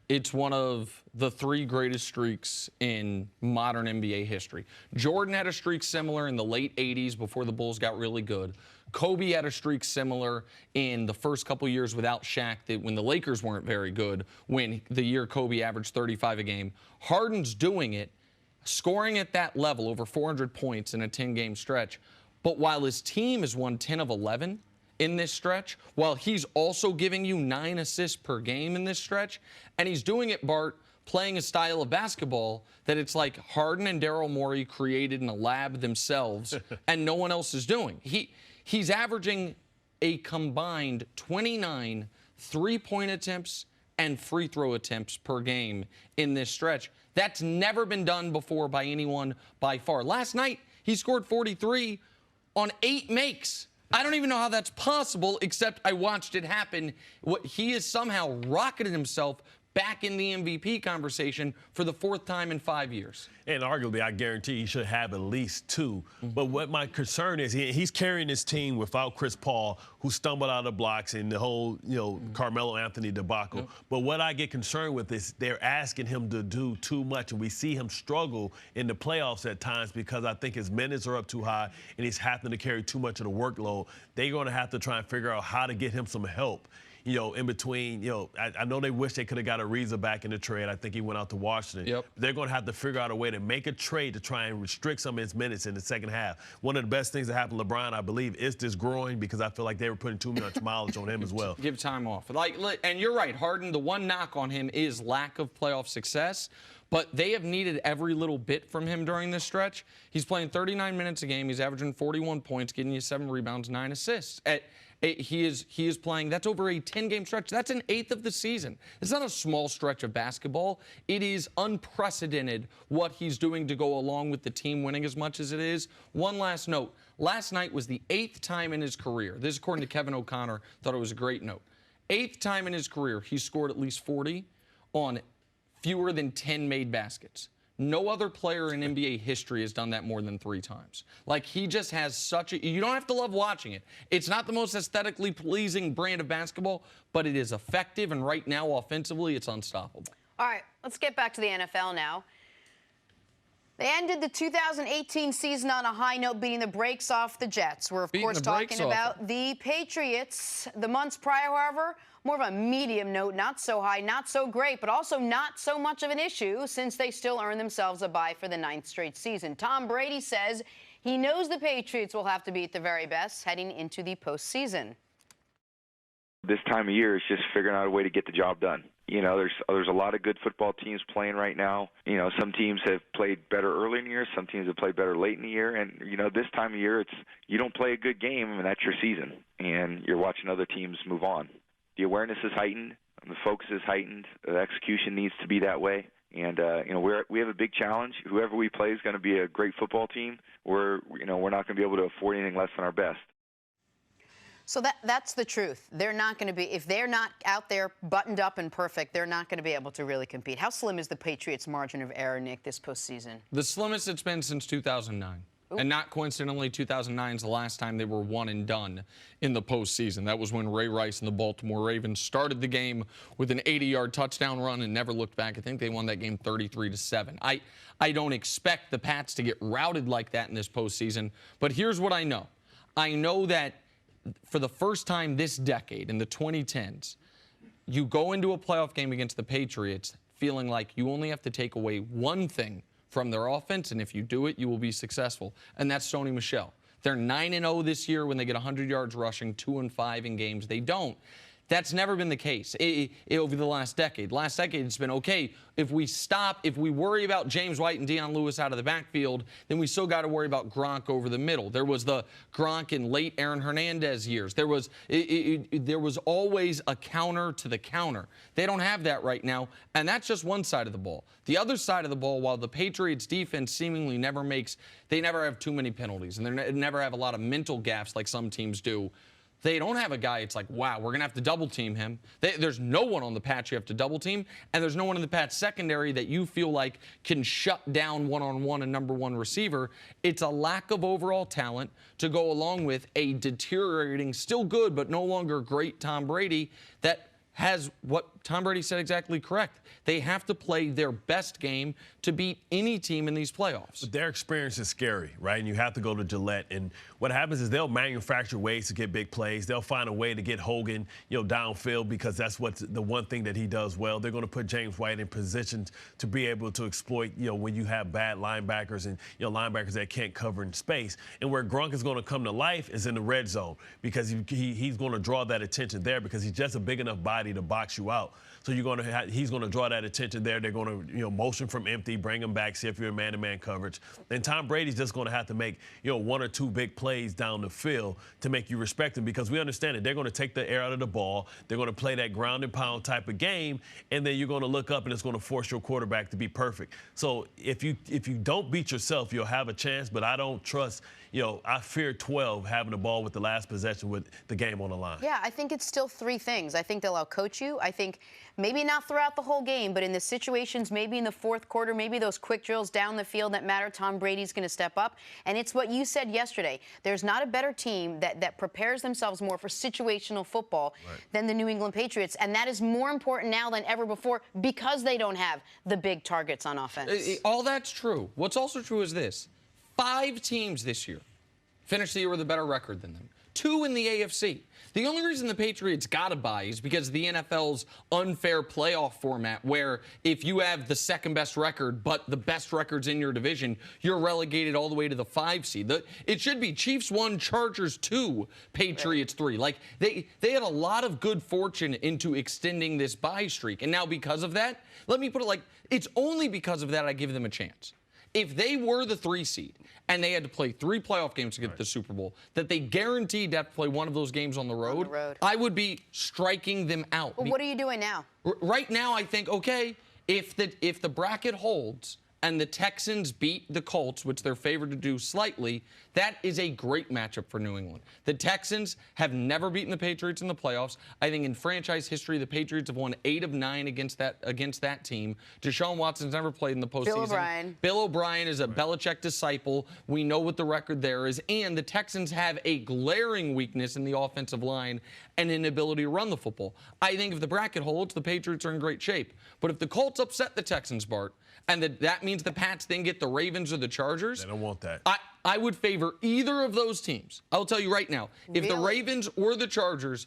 it's one of the 3 greatest streaks in modern NBA history. Jordan had a streak similar in the late 80s before the Bulls got really good. Kobe had a streak similar in the first couple years without Shaq, when the Lakers weren't very good, when the year Kobe averaged 35 a game. Harden's doing it, scoring at that level, over 400 points in a 10-game stretch. But while his team has won 10 of 11 in this stretch, while he's also giving you 9 assists per game in this stretch, and he's doing it, Bart, playing a style of basketball that it's like Harden and Daryl Morey created in a lab themselves and no one else is doing. He's averaging a combined 29 three-point attempts and free throw attempts per game in this stretch. That's never been done before by anyone by far. Last night, he scored 43 on 8 makes. I don't even know how that's possible, except I watched it happen. He has somehow rocketed himself back in the MVP conversation for the 4th time in 5 years. And arguably, I guarantee he should have at least 2. But what my concern is, he's carrying his team without Chris Paul, who stumbled out of the blocks in the whole, Carmelo Anthony debacle. But what I get concerned with is they're asking him to do too much. And we see him struggle in the playoffs at times because I think his minutes are up too high and he's having to carry too much of the workload. They're going to have to try and figure out how to get him some help. In between, I know they wish they could have got Ariza back in the trade. I think he went out to Washington. Yep. They're going to have to figure out a way to make a trade to try and restrict some of his minutes in the second half. One of the best things that happened to LeBron, I believe, is this groin because I feel like they were putting too much mileage on him as well. Give time off. And you're right, Harden, the one knock on him is lack of playoff success. But they have needed every little bit from him during this stretch. He's playing 39 minutes a game. He's averaging 41 points, getting you 7 rebounds, 9 assists. He is playing. That's over a 10-game stretch. That's an 1/8 of the season. It's not a small stretch of basketball. It is unprecedented what he's doing to go along with the team winning as much as it is. One last note. Last night was the 8th time in his career. This is according to Kevin O'Connor. Thought it was a great note. 8th time in his career he scored at least 40 on fewer than 10 made baskets. No other player in NBA history has done that more than 3 times. He just has such a... You don't have to love watching it. It's not the most aesthetically pleasing brand of basketball, but it is effective, and right now, offensively, it's unstoppable. All right, let's get back to the NFL now. They ended the 2018 season on a high note, beating the brakes off the Jets. We're, of course, talking about the Patriots. The months prior, however, more of a medium note, not so high, not so great, but also not so much of an issue since they still earn themselves a bye for the 9th straight season. Tom Brady says he knows the Patriots will have to be at the very best heading into the postseason. This time of year is just figuring out a way to get the job done. There's a lot of good football teams playing right now. Some teams have played better early in the year, some teams have played better late in the year, and this time of year you don't play a good game and that's your season, and you're watching other teams move on. The awareness is heightened, the focus is heightened, the execution needs to be that way. And we have a big challenge. Whoever we play is going to be a great football team. We're not going to be able to afford anything less than our best. So that's the truth. They're not going to be, if they're not out there buttoned up and perfect, they're not going to be able to really compete. How slim is the Patriots' margin of error, Nick, this postseason? The slimmest it's been since 2009. Ooh. And not coincidentally, 2009 is the last time they were one and done in the postseason. That was when Ray Rice and the Baltimore Ravens started the game with an 80-yard touchdown run and never looked back. I think they won that game 33-7. I don't expect the Pats to get routed like that in this postseason, but here's what I know. I know that for the first time this decade, in the 2010s, you go into a playoff game against the Patriots feeling like you only have to take away one thing from their offense, and if you do it, you will be successful, and that's Sony Michel. They're 9-0 this year when they get 100 yards rushing, 2-5 in games they don't. That's never been the case over the last decade. Last decade, it's been, okay, if we worry about James White and Deion Lewis out of the backfield, then we still got to worry about Gronk over the middle. There was the Gronk and late Aaron Hernandez years. There was always a counter to the counter. They don't have that right now, and that's just one side of the ball. The other side of the ball, while the Patriots defense seemingly they never have too many penalties, and they never have a lot of mental gaffes like some teams do. They don't have a guy, it's like, wow, we're going to have to double team him. There's no one on the Pats you have to double team, and there's no one in the Pats secondary that you feel like can shut down one-on-one a number 1 receiver. It's a lack of overall talent to go along with a deteriorating, still good, but no longer great Tom Brady that has what Tom Brady said exactly correct. They have to play their best game to beat any team in these playoffs. But their experience is scary, right? And you have to go to Gillette. And what happens is they'll manufacture ways to get big plays. They'll find a way to get Hogan, downfield because that's what's the one thing that he does well. They're going to put James White in positions to be able to exploit, when you have bad linebackers and, linebackers that can't cover in space. And where Gronk is going to come to life is in the red zone because he's going to draw that attention there because he's just a big enough body to box you out. So he's going to draw that attention there. They're going to, motion from empty, bring him back, see if you're in man-to-man coverage. And Tom Brady's just going to have to make, 1 or 2 big plays down the field to make you respect him, because we understand it. They're going to take the air out of the ball. They're going to play that ground and pound type of game, and then you're going to look up and it's going to force your quarterback to be perfect. So if you don't beat yourself, you'll have a chance, but I don't trust, I fear 12 having the ball with the last possession with the game on the line. Yeah, I think it's still 3 things. I think they'll outcoach you. I think maybe not throughout the whole game, but in the situations, maybe in the fourth quarter, maybe those quick drills down the field that matter, Tom Brady's going to step up. And it's what you said yesterday. There's not a better team that prepares themselves more for situational football than the New England Patriots. And that is more important now than ever before because they don't have the big targets on offense. All that's true. What's also true is this. 5 teams this year finished the year with a better record than them. 2 in the AFC. The only reason the Patriots got a bye is because of the NFL's unfair playoff format, where if you have the second best record but the best records in your division, you're relegated all the way to the 5 seed. It should be Chiefs 1, Chargers 2, Patriots 3. Like, they had a lot of good fortune into extending this bye streak. And now because of that, let me put it like, it's only because of that I give them a chance. If they were the 3 seed and they had to play 3 playoff games to get to the Super Bowl, that they guaranteed to have to play one of those games on the road, I would be striking them out. Well, what are you doing now? Right now, I think, okay, if the bracket holds and the Texans beat the Colts, which they're favored to do slightly, that is a great matchup for New England. The Texans have never beaten the Patriots in the playoffs. I think in franchise history, the Patriots have won 8 of 9 against that team. Deshaun Watson's never played in the postseason. Bill O'Brien is a Belichick disciple. We know what the record there is. And the Texans have a glaring weakness in the offensive line and inability to run the football. I think if the bracket holds, the Patriots are in great shape. But if the Colts upset the Texans, Bart, and that means the Pats then get the Ravens or the Chargers. They don't want that. I would favor either of those teams. I'll tell you right now, if the Ravens or the Chargers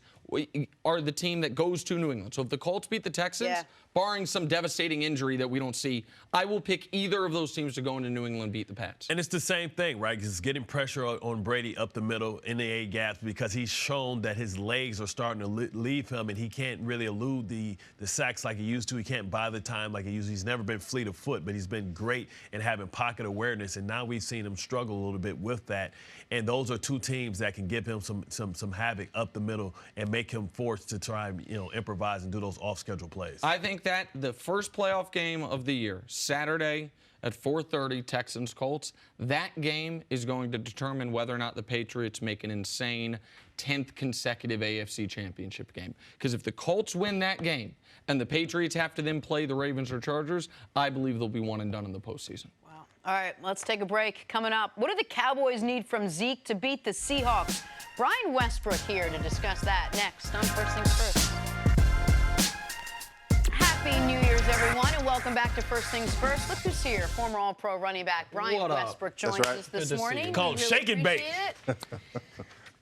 are the team that goes to New England. So if the Colts beat the Texans, barring some devastating injury that we don't see, I will pick either of those teams to go into New England and beat the Pats. And it's the same thing, right? It's getting pressure on Brady up the middle in the A-gaps because he's shown that his legs are starting to leave him and he can't really elude the sacks like he used to. He can't buy the time like he used to. He's never been fleet of foot, but he's been great in having pocket awareness, and now we've seen him struggle a little bit with that. And those are 2 teams that can give him some havoc up the middle and make him forced to try and improvise and do those off-schedule plays. I think that the first playoff game of the year, Saturday at 4:30, Texans-Colts, that game is going to determine whether or not the Patriots make an insane 10th consecutive AFC championship game. Because if the Colts win that game and the Patriots have to then play the Ravens or Chargers, I believe they'll be one and done in the postseason. All right, let's take a break. Coming up, what do the Cowboys need from Zeke to beat the Seahawks? Brian Westbrook here to discuss that next on First Things First. Happy New Year's, everyone, and welcome back to First Things First. Look who's here, former All-Pro running back Brian Westbrook joins us this morning. Called Shake and Bake.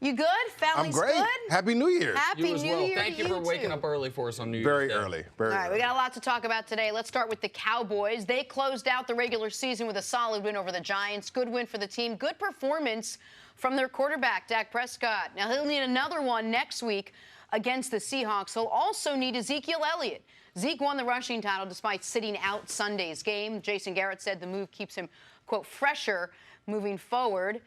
You good? Family's I'm great. Good? Happy New Year. Happy New Year. Thank you for waking up early for us on New Year's Very Day. early. All right, we got a lot to talk about today. Let's start with the Cowboys. They closed out the regular season with a solid win over the Giants. Good win for the team. Good performance from their quarterback, Dak Prescott. Now, he'll need another one next week against the Seahawks. He'll also need Ezekiel Elliott. Zeke won the rushing title despite sitting out Sunday's game. Jason Garrett said the move keeps him, quote, fresher moving forward.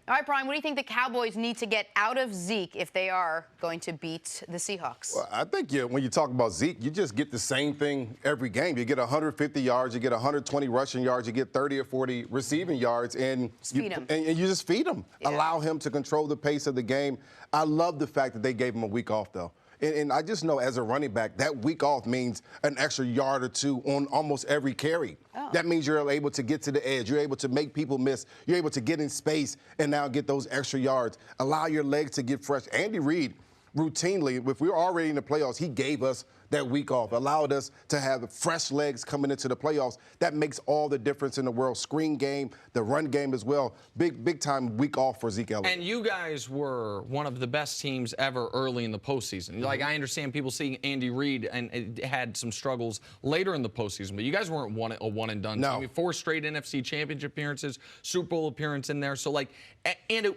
All right, Brian, what do you think the Cowboys need to get out of Zeke if they are going to beat the Seahawks? Well, I think when you talk about Zeke, you just get the same thing every game. You get 150 yards, you get 120 rushing yards, you get 30 or 40 receiving yards, and you just feed him. Yeah. Allow him to control the pace of the game. I love the fact that they gave him a week off, though. And I just know as a running back, that week off means an extra yard or 2 on almost every carry. Oh. That means you're able to get to the edge. You're able to make people miss. You're able to get in space and now get those extra yards. Allow your legs to get fresh. Andy Reid, routinely, if we were already in the playoffs, he gave us that week off, allowed us to have fresh legs coming into the playoffs. That makes all the difference in the world. Screen game, the run game as well. Big time week off for Ezekiel Elliott. And you guys were one of the best teams ever early in the postseason. Like, I understand people seeing Andy Reid and it had some struggles later in the postseason, but you guys weren't a one and done. No. I mean, 4 straight NFC championship appearances, Super Bowl appearance in there. So, like,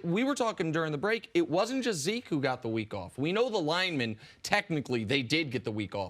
we were talking during the break, it wasn't just Zeke who got the week off. We know the linemen, technically, they did get the week off.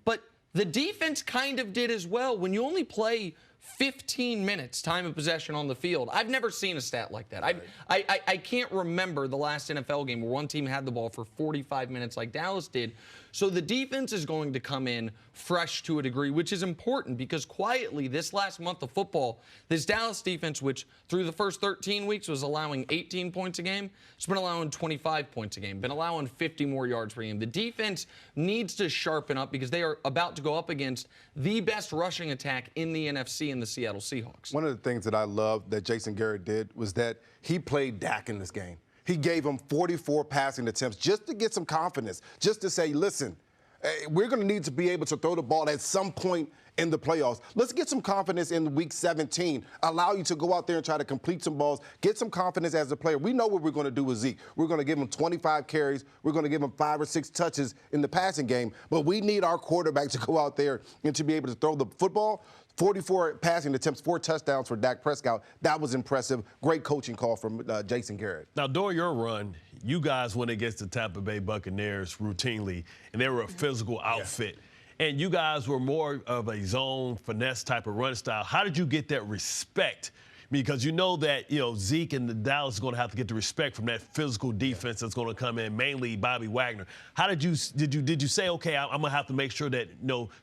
But the defense kind of did as well. When you only play 15 minutes time of possession on the field, I've never seen a stat like that. I can't remember the last NFL game where one team had the ball for 45 minutes like Dallas did. So the defense is going to come in fresh to a degree, which is important because quietly this last month of football, this Dallas defense, which through the first 13 weeks was allowing 18 points a game, it's been allowing 25 points a game, been allowing 50 more yards per game. The defense needs to sharpen up because they are about to go up against the best rushing attack in the NFC in the Seattle Seahawks. One of the things that I love that Jason Garrett did was that he played Dak in this game. He gave him 44 passing attempts just to get some confidence, just to say, listen, we're going to need to be able to throw the ball at some point in the playoffs. Let's get some confidence in week 17. Allow you to go out there and try to complete some balls. Get some confidence as a player. We know what we're going to do with Zeke. We're going to give him 25 carries. We're going to give him 5 or 6 touches in the passing game. But we need our quarterback to go out there and to be able to throw the football. 44 passing attempts, 4 touchdowns for Dak Prescott. That was impressive. Great coaching call from Jason Garrett. Now, during your run, you guys went against the Tampa Bay Buccaneers routinely, and they were a physical outfit. And you guys were more of a zone finesse type of run style. How did you get that respect? Because you know that, Zeke and the Dallas is going to have to get the respect from that physical defense that's going to come in, mainly Bobby Wagner. How did you say, okay, I'm going to have to make sure that,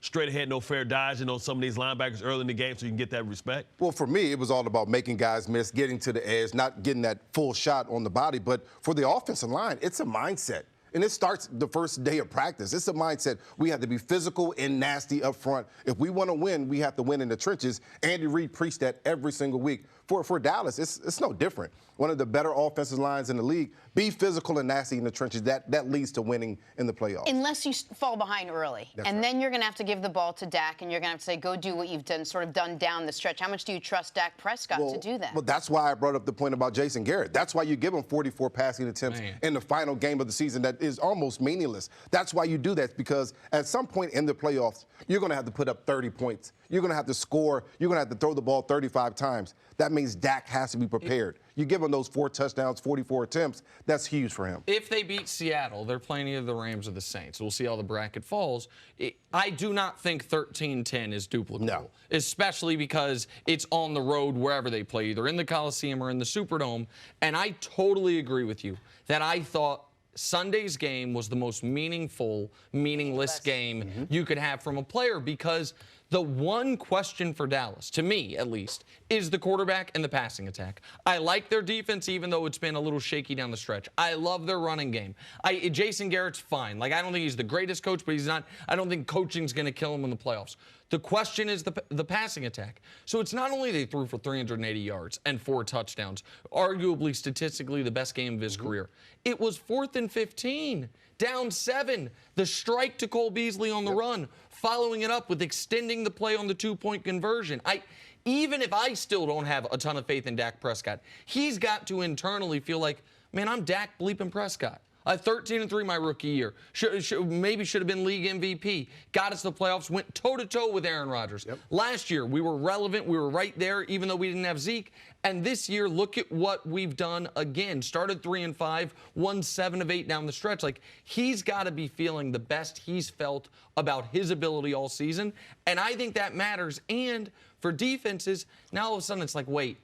straight ahead, no fair dodging on some of these linebackers early in the game so you can get that respect? Well, for me, it was all about making guys miss, getting to the edge, not getting that full shot on the body. But for the offensive line, it's a mindset. And it starts the first day of practice. It's a mindset. We have to be physical and nasty up front. If we want to win, we have to win in the trenches. Andy Reid preached that every single week. For Dallas, it's no different. One of the better offensive lines in the league. Be physical and nasty in the trenches. That leads to winning in the playoffs. Unless you fall behind early. Then you're going to have to give the ball to Dak, and you're going to have to say, go do what you've done down the stretch. How much do you trust Dak Prescott to do that? Well, that's why I brought up the point about Jason Garrett. That's why you give him 44 passing attempts in the final game of the season that is almost meaningless. That's why you do that, because at some point in the playoffs, you're going to have to put up 30 points. You're going to have to score. You're going to have to throw the ball 35 times. That means Dak has to be prepared. You give him those 4 touchdowns, 44 attempts, that's huge for him. If they beat Seattle, they're playing either the Rams or the Saints. We'll see how the bracket falls. I do not think 13-10 is duplicable, no. Especially because it's on the road wherever they play, either in the Coliseum or in the Superdome. And I totally agree with you that I thought Sunday's game was the most meaningless game you could have from a player, because the one question for Dallas, to me at least, is the quarterback and the passing attack. I like their defense, even though it's been a little shaky down the stretch. I love their running game. Jason Garrett's fine. I don't think he's the greatest coach, but he's not. I don't think coaching's going to kill him in the playoffs. The question is the passing attack. So it's not only they threw for 380 yards and 4 touchdowns, arguably statistically the best game of his career. It was 4th and 15, down 7. The strike to Cole Beasley on the run, following it up with extending the play on the 2-point conversion. Even if I still don't have a ton of faith in Dak Prescott, he's got to internally feel like, man, I'm Dak bleeping Prescott. 13-3 my rookie year. Maybe should have been league MVP. Got us to the playoffs, went toe-to-toe with Aaron Rodgers. Last year, we were relevant. We were right there, even though we didn't have Zeke. And this year, look at what we've done again. Started 3-5, won 7 of 8 down the stretch. He's got to be feeling the best he's felt about his ability all season. And I think that matters. And for defenses, now all of a sudden it's wait.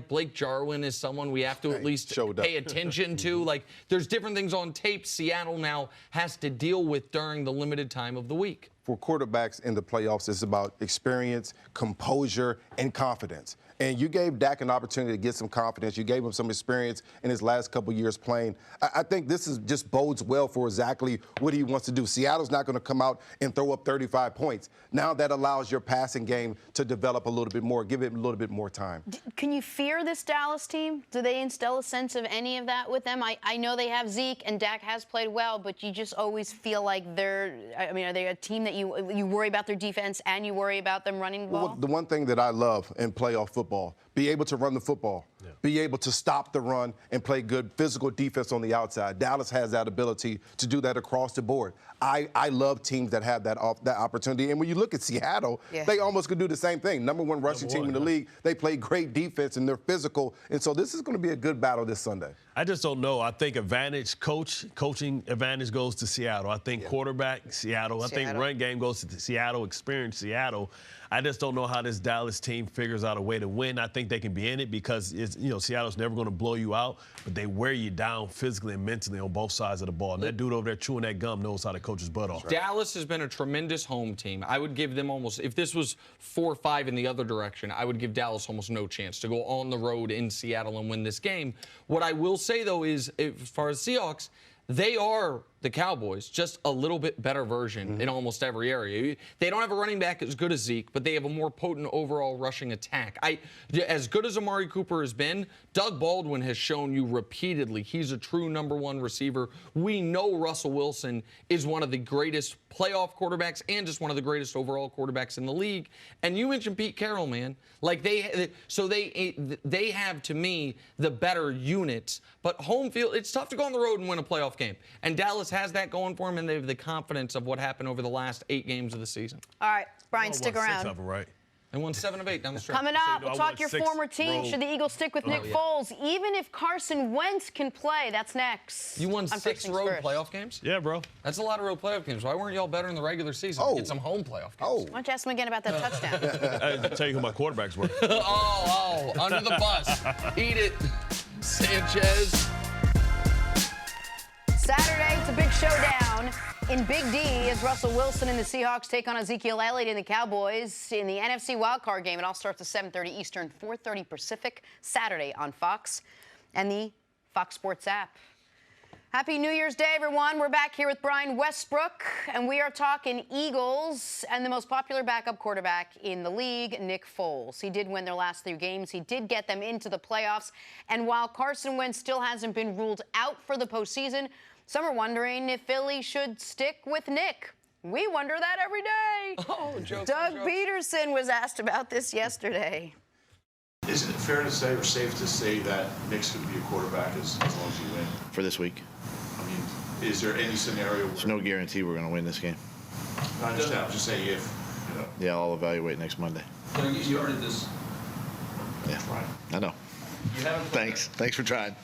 Blake Jarwin is someone we have to at least pay attention to. There's different things on tape Seattle now has to deal with during the limited time of the week. For quarterbacks in the playoffs, it's about experience, composure, and confidence. And you gave Dak an opportunity to get some confidence. You gave him some experience in his last couple years playing. I think this just bodes well for exactly what he wants to do. Seattle's not going to come out and throw up 35 points. Now that allows your passing game to develop a little bit more, give it a little bit more time. Can you fear this Dallas team? Do they instill a sense of any of that with them? I know they have Zeke, and Dak has played well, but you just always feel like are they a team that you worry about their defense and you worry about them running the ball? Well, the one thing that I love in playoff football, be able to run the football, be able to stop the run and play good physical defense on the outside. Dallas has that ability to do that across the board. I love teams that have that opportunity. And when you look at Seattle, they almost could do the same thing. Number one rushing team in the league. They play great defense and they're physical. And so this is going to be a good battle this Sunday. I just don't know. I think coaching advantage goes to Seattle. I think quarterback, Seattle. I think run game goes to Seattle, experience Seattle. I just don't know how this Dallas team figures out a way to win. I think they can be in it because Seattle's never going to blow you out, but they wear you down physically and mentally on both sides of the ball. And that dude over there chewing that gum knows how to coach his butt off. Dallas has been a tremendous home team. I would give them almost, if this was 4-5 in the other direction, I would give Dallas almost no chance to go on the road in Seattle and win this game. What I will say, though, is as far as Seahawks, they are the Cowboys, just a little bit better version in almost every area. They don't have a running back as good as Zeke, but they have a more potent overall rushing attack. As good as Amari Cooper has been, Doug Baldwin has shown you repeatedly he's a true number one receiver. We know Russell Wilson is one of the greatest playoff quarterbacks and just one of the greatest overall quarterbacks in the league. And you mentioned Pete Carroll, man. Like they have, to me, the better units. But home field, it's tough to go on the road and win a playoff game. And Dallas has that going for them, and they have the confidence of what happened over the last 8 games of the season. All right, Brian, stick around. 6 of them, right? They won 7 of 8 down the stretch. Coming up, we'll talk your former team. Should the Eagles stick with Nick Foles, even if Carson Wentz can play? That's next. You won 6 road playoff games? Yeah, bro. That's a lot of road playoff games. Why weren't y'all better in the regular season? Get some home playoff games. Why don't you ask him again about that touchdown? I'll tell you who my quarterbacks were. Under the bus. Eat it, Sanchez. Saturday, it's a big showdown in Big D as Russell Wilson and the Seahawks take on Ezekiel Elliott and the Cowboys in the NFC wildcard game. It all starts at 7:30 Eastern, 4:30 Pacific, Saturday on Fox and the Fox Sports app. Happy New Year's Day, everyone. We're back here with Brian Westbrook, and we are talking Eagles and the most popular backup quarterback in the league, Nick Foles. He did win their last 3 games. He did get them into the playoffs. And while Carson Wentz still hasn't been ruled out for the postseason, some are wondering if Philly should stick with Nick. We wonder that every day. Doug Peterson was asked about this yesterday. Isn't it fair to say or safe to say that Nick's going to be a quarterback as long as you win? For this week. I mean, is there any scenario where... There's no guarantee we're going to win this game. I understand. I'm just saying if, Yeah, I'll evaluate next Monday. You already this. Yeah, right. I know. You haven't. Thanks for trying.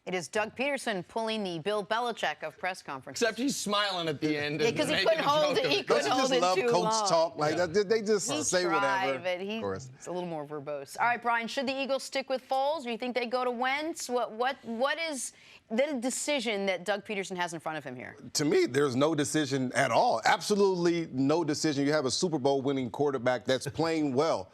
It is Doug Peterson pulling the Bill Belichick of press conferences. Except he's smiling at the end. Yeah, because he couldn't hold it. He couldn't hold it too long. Coach talk like that. They just say whatever. But it's a little more verbose. All right, Brian, should the Eagles stick with Foles? Do you think they go to Wentz? What is the decision that Doug Peterson has in front of him here? To me, there's no decision at all. Absolutely no decision. You have a Super Bowl winning quarterback that's playing well.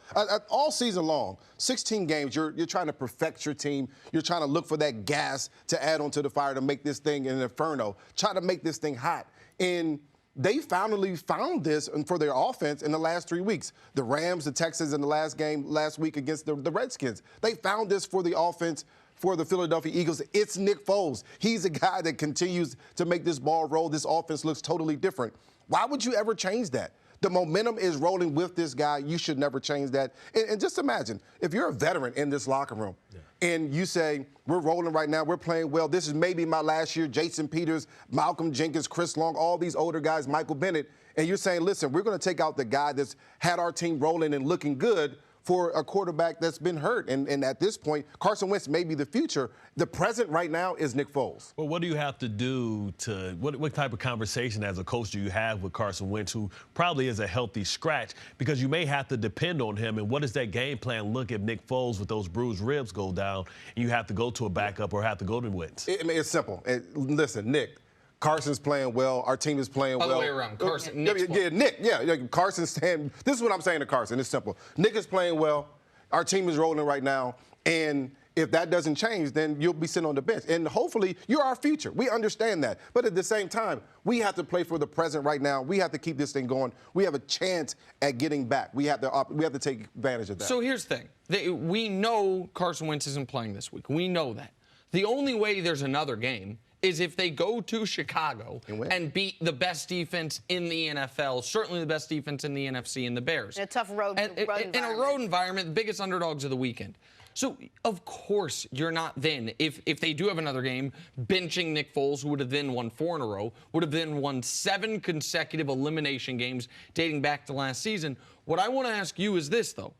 All season long, 16 games, you're trying to perfect your team. You're trying to look for that gas to add onto the fire to make this thing an inferno. Try to make this thing hot. And they finally found this for their offense in the last 3 weeks. The Rams, the Texans in the last game last week against the Redskins. They found this for the offense for the Philadelphia Eagles. It's Nick Foles. He's a guy that continues to make this ball roll. This offense looks totally different. Why would you ever change that? The momentum is rolling with this guy. You should never change that. And just imagine, if you're a veteran in this locker room and you say, we're rolling right now, we're playing well, this is maybe my last year, Jason Peters, Malcolm Jenkins, Chris Long, all these older guys, Michael Bennett, and you're saying, listen, we're going to take out the guy that's had our team rolling and looking good for a quarterback that's been hurt. And at this point, Carson Wentz may be the future. The present right now is Nick Foles. Well, what do you have to do to, what type of conversation as a coach do you have with Carson Wentz, who probably is a healthy scratch, because you may have to depend on him. And what does that game plan look if Nick Foles with those bruised ribs go down and you have to go to a backup or have to go to Wentz? It's simple. Listen, Nick, Carson's playing well. Our team is playing well. Other way around. Carson, Nick. Carson's saying, this is what I'm saying to Carson. It's simple. Nick is playing well. Our team is rolling right now. And if that doesn't change, then you'll be sitting on the bench. And hopefully, you're our future. We understand that. But at the same time, we have to play for the present right now. We have to keep this thing going. We have a chance at getting back. We have to take advantage of that. So here's the thing. We know Carson Wentz isn't playing this week. We know that. The only way there's another game is if they go to Chicago and beat the best defense in the NFL, certainly the best defense in the NFC, and the Bears. In a tough road environment. In a road environment, the biggest underdogs of the weekend. So, of course, you're not then, if they do have another game, benching Nick Foles, who would have then won 4 in a row, would have then won 7 consecutive elimination games dating back to last season. What I want to ask you is this, though.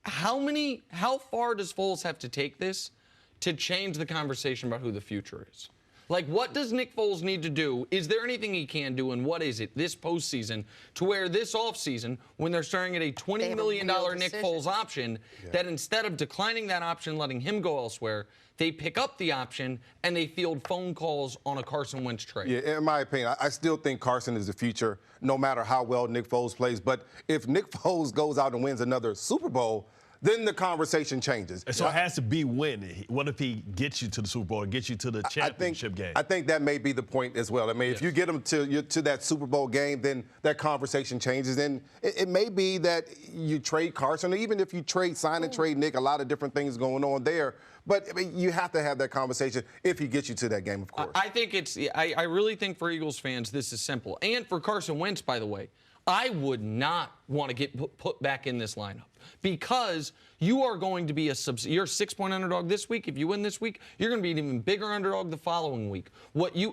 How far does Foles have to take this to change the conversation about who the future is? Like, what does Nick Foles need to do? Is there anything he can do, and what is it this postseason to where this offseason, when they're staring at a $20 million Nick Foles option, that instead of declining that option, letting him go elsewhere, they pick up the option and they field phone calls on a Carson Wentz trade? Yeah, in my opinion, I still think Carson is the future, no matter how well Nick Foles plays. But if Nick Foles goes out and wins another Super Bowl, then the conversation changes. So it has to be win. What if he gets you to the Super Bowl, gets you to the championship game? I think that may be the point as well. I mean, if you get him to that Super Bowl game, then that conversation changes. And it may be that you trade Carson, or even if you sign and trade Nick, a lot of different things going on there. But I mean, you have to have that conversation if he gets you to that game, of course. I think I really think for Eagles fans, this is simple. And for Carson Wentz, by the way, I would not want to get put back in this lineup because you are going to be you're a 6-point underdog this week. If you win this week, you're going to be an even bigger underdog the following week.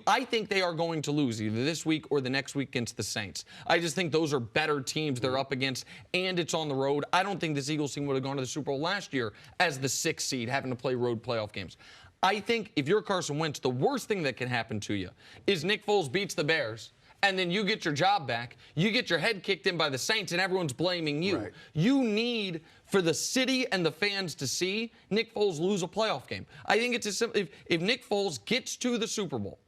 I think they are going to lose either this week or the next week against the Saints. I just think those are better teams they're up against, and it's on the road. I don't think this Eagles team would have gone to the Super Bowl last year as the 6th seed, having to play road playoff games. I think if you're Carson Wentz, the worst thing that can happen to you is Nick Foles beats the Bears, and then you get your job back, you get your head kicked in by the Saints, and everyone's blaming you. Right. You need, for the city and the fans to see, Nick Foles lose a playoff game. I think it's as simple. If Nick Foles gets to the Super Bowl,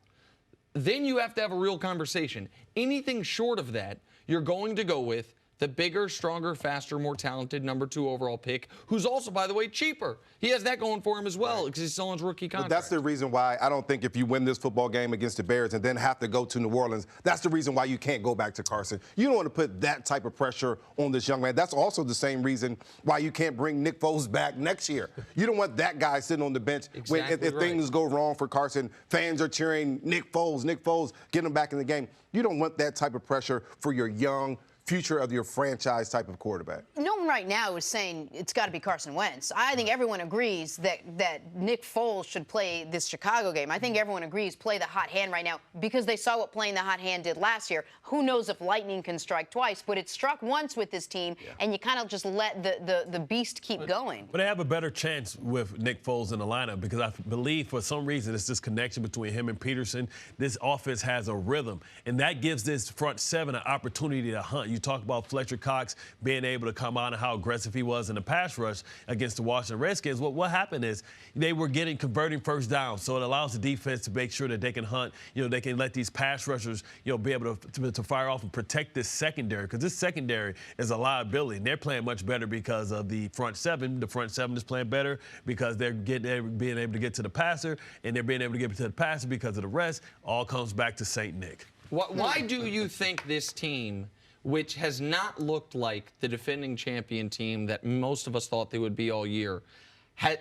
then you have to have a real conversation. Anything short of that, you're going to go with the bigger, stronger, faster, more talented number 2 overall pick, who's also, by the way, cheaper. He has that going for him as well because he's still on his rookie contract. But that's the reason why I don't think if you win this football game against the Bears and then have to go to New Orleans, that's the reason why you can't go back to Carson. You don't want to put that type of pressure on this young man. That's also the same reason why you can't bring Nick Foles back next year. You don't want that guy sitting on the bench if things go wrong for Carson. Fans are cheering Nick Foles, get him back in the game. You don't want that type of pressure for your young future of your franchise type of quarterback. No one right now is saying it's got to be Carson Wentz. I think everyone agrees that Nick Foles should play this Chicago game. I think everyone agrees play the hot hand right now because they saw what playing the hot hand did last year. Who knows if lightning can strike twice, but it struck once with this team, and you kind of just let the beast keep going. But they have a better chance with Nick Foles in the lineup because I believe for some reason it's this connection between him and Peterson. This offense has a rhythm, and that gives this front 7 an opportunity to hunt. You talk about Fletcher Cox being able to come out and how aggressive he was in the pass rush against the Washington Redskins. What happened is they were converting first down, so it allows the defense to make sure that they can hunt. They can let these pass rushers, be able to fire off and protect this secondary because this secondary is a liability. And they're playing much better because of the front 7. The front 7 is playing better because they're being able to get to the passer, and they're being able to get to the passer because of the rest. All comes back to St. Nick. Why do you think this team, which has not looked like the defending champion team that most of us thought they would be all year,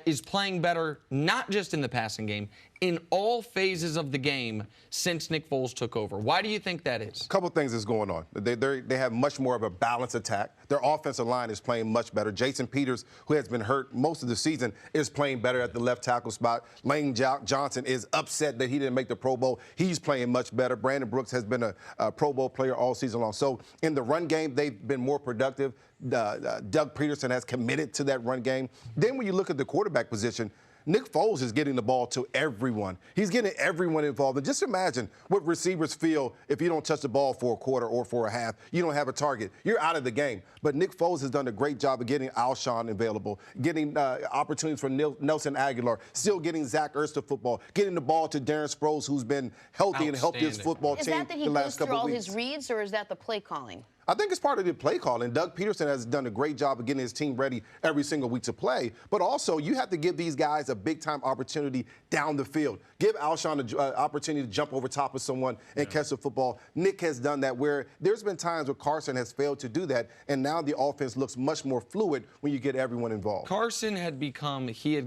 is playing better not just in the passing game, in all phases of the game since Nick Foles took over? Why do you think that is? A couple of things is going on. They have much more of a balanced attack. Their offensive line is playing much better. Jason Peters, who has been hurt most of the season, is playing better at the left tackle spot. Lane Johnson is upset that he didn't make the Pro Bowl. He's playing much better. Brandon Brooks has been a Pro Bowl player all season long. So in the run game, they've been more productive. Doug Peterson has committed to that run game. Then when you look at the quarterback position, Nick Foles is getting the ball to everyone. He's getting everyone involved. And just imagine what receivers feel if you don't touch the ball for a quarter or for a half. You don't have a target. You're out of the game. But Nick Foles has done a great job of getting Alshon available, getting opportunities for Nelson Aguilar, still getting Zach Ertz to football, getting the ball to Darren Sproles, who's been healthy and helped his football team the last couple of weeks. Is that he goes through all his reads, or is that the play calling? I think it's part of the play call, and Doug Peterson has done a great job of getting his team ready every single week to play. But also, you have to give these guys a big-time opportunity down the field. Give Alshon an opportunity to jump over top of someone and catch the football. Nick has done that, where there's been times where Carson has failed to do that, and now the offense looks much more fluid when you get everyone involved. Carson had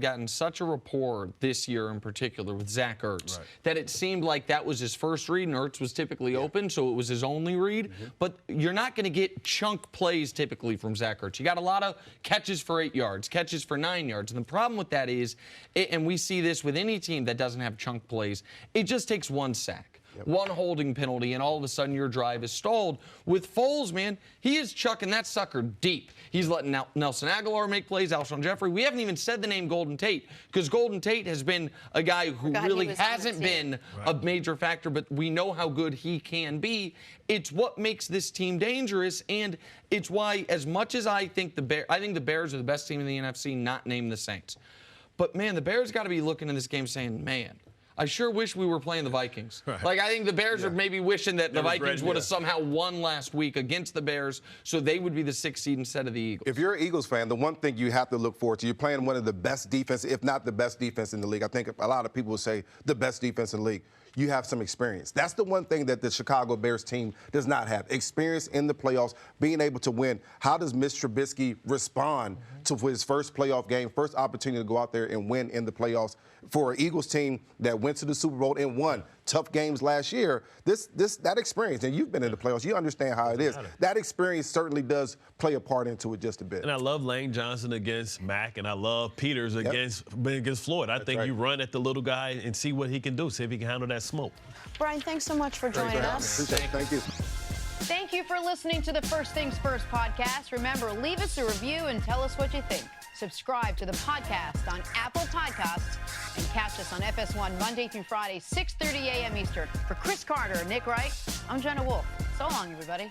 gotten such a rapport this year in particular with Zach Ertz that it seemed like that was his first read, and Ertz was typically open, so it was his only read. But you're not going to get chunk plays typically from Zach Ertz. You got a lot of catches for 8 yards, catches for 9 yards. And the problem with that is, and we see this with any team that doesn't have chunk plays, it just takes one sack. One holding penalty, and all of a sudden your drive is stalled. With Foles, man, he is chucking that sucker deep. He's letting Nelson Aguilar make plays, Alshon Jeffrey. We haven't even said the name Golden Tate, because Golden Tate has been a guy who really hasn't been a major factor, but we know how good he can be. It's what makes this team dangerous, and it's why, as much as I think the Bears are the best team in the NFC, not named the Saints. But, man, the Bears got to be looking in this game saying, man, I sure wish we were playing the Vikings. Like, I think the Bears are maybe wishing that the Vikings would have somehow won last week against the Bears, so they would be the 6th seed instead of the Eagles. If you're an Eagles fan, the one thing you have to look forward to, you're playing one of the best defense, if not the best defense in the league. I think a lot of people would say the best defense in the league. You have some experience. That's the one thing that the Chicago Bears team does not have. Experience in the playoffs, being able to win. How does Mr. Trubisky respond to his first playoff game, first opportunity to go out there and win in the playoffs? For an Eagles team that went to the Super Bowl and won tough games last year, that experience, and you've been in the playoffs, you understand how it is. That experience certainly does play a part into it just a bit. And I love Lane Johnson against Mack, and I love Peters against Floyd. I think you run at the little guy and see what he can do, see if he can handle that smoke. Brian, thanks so much for joining us. Thank you. Thank you for listening to the First Things First podcast. Remember, leave us a review and tell us what you think. Subscribe to the podcast on Apple Podcasts and catch us on FS1 Monday through Friday, 6:30 a.m. Eastern. For Cris Carter and Nick Wright, I'm Jenna Wolfe. So long, everybody.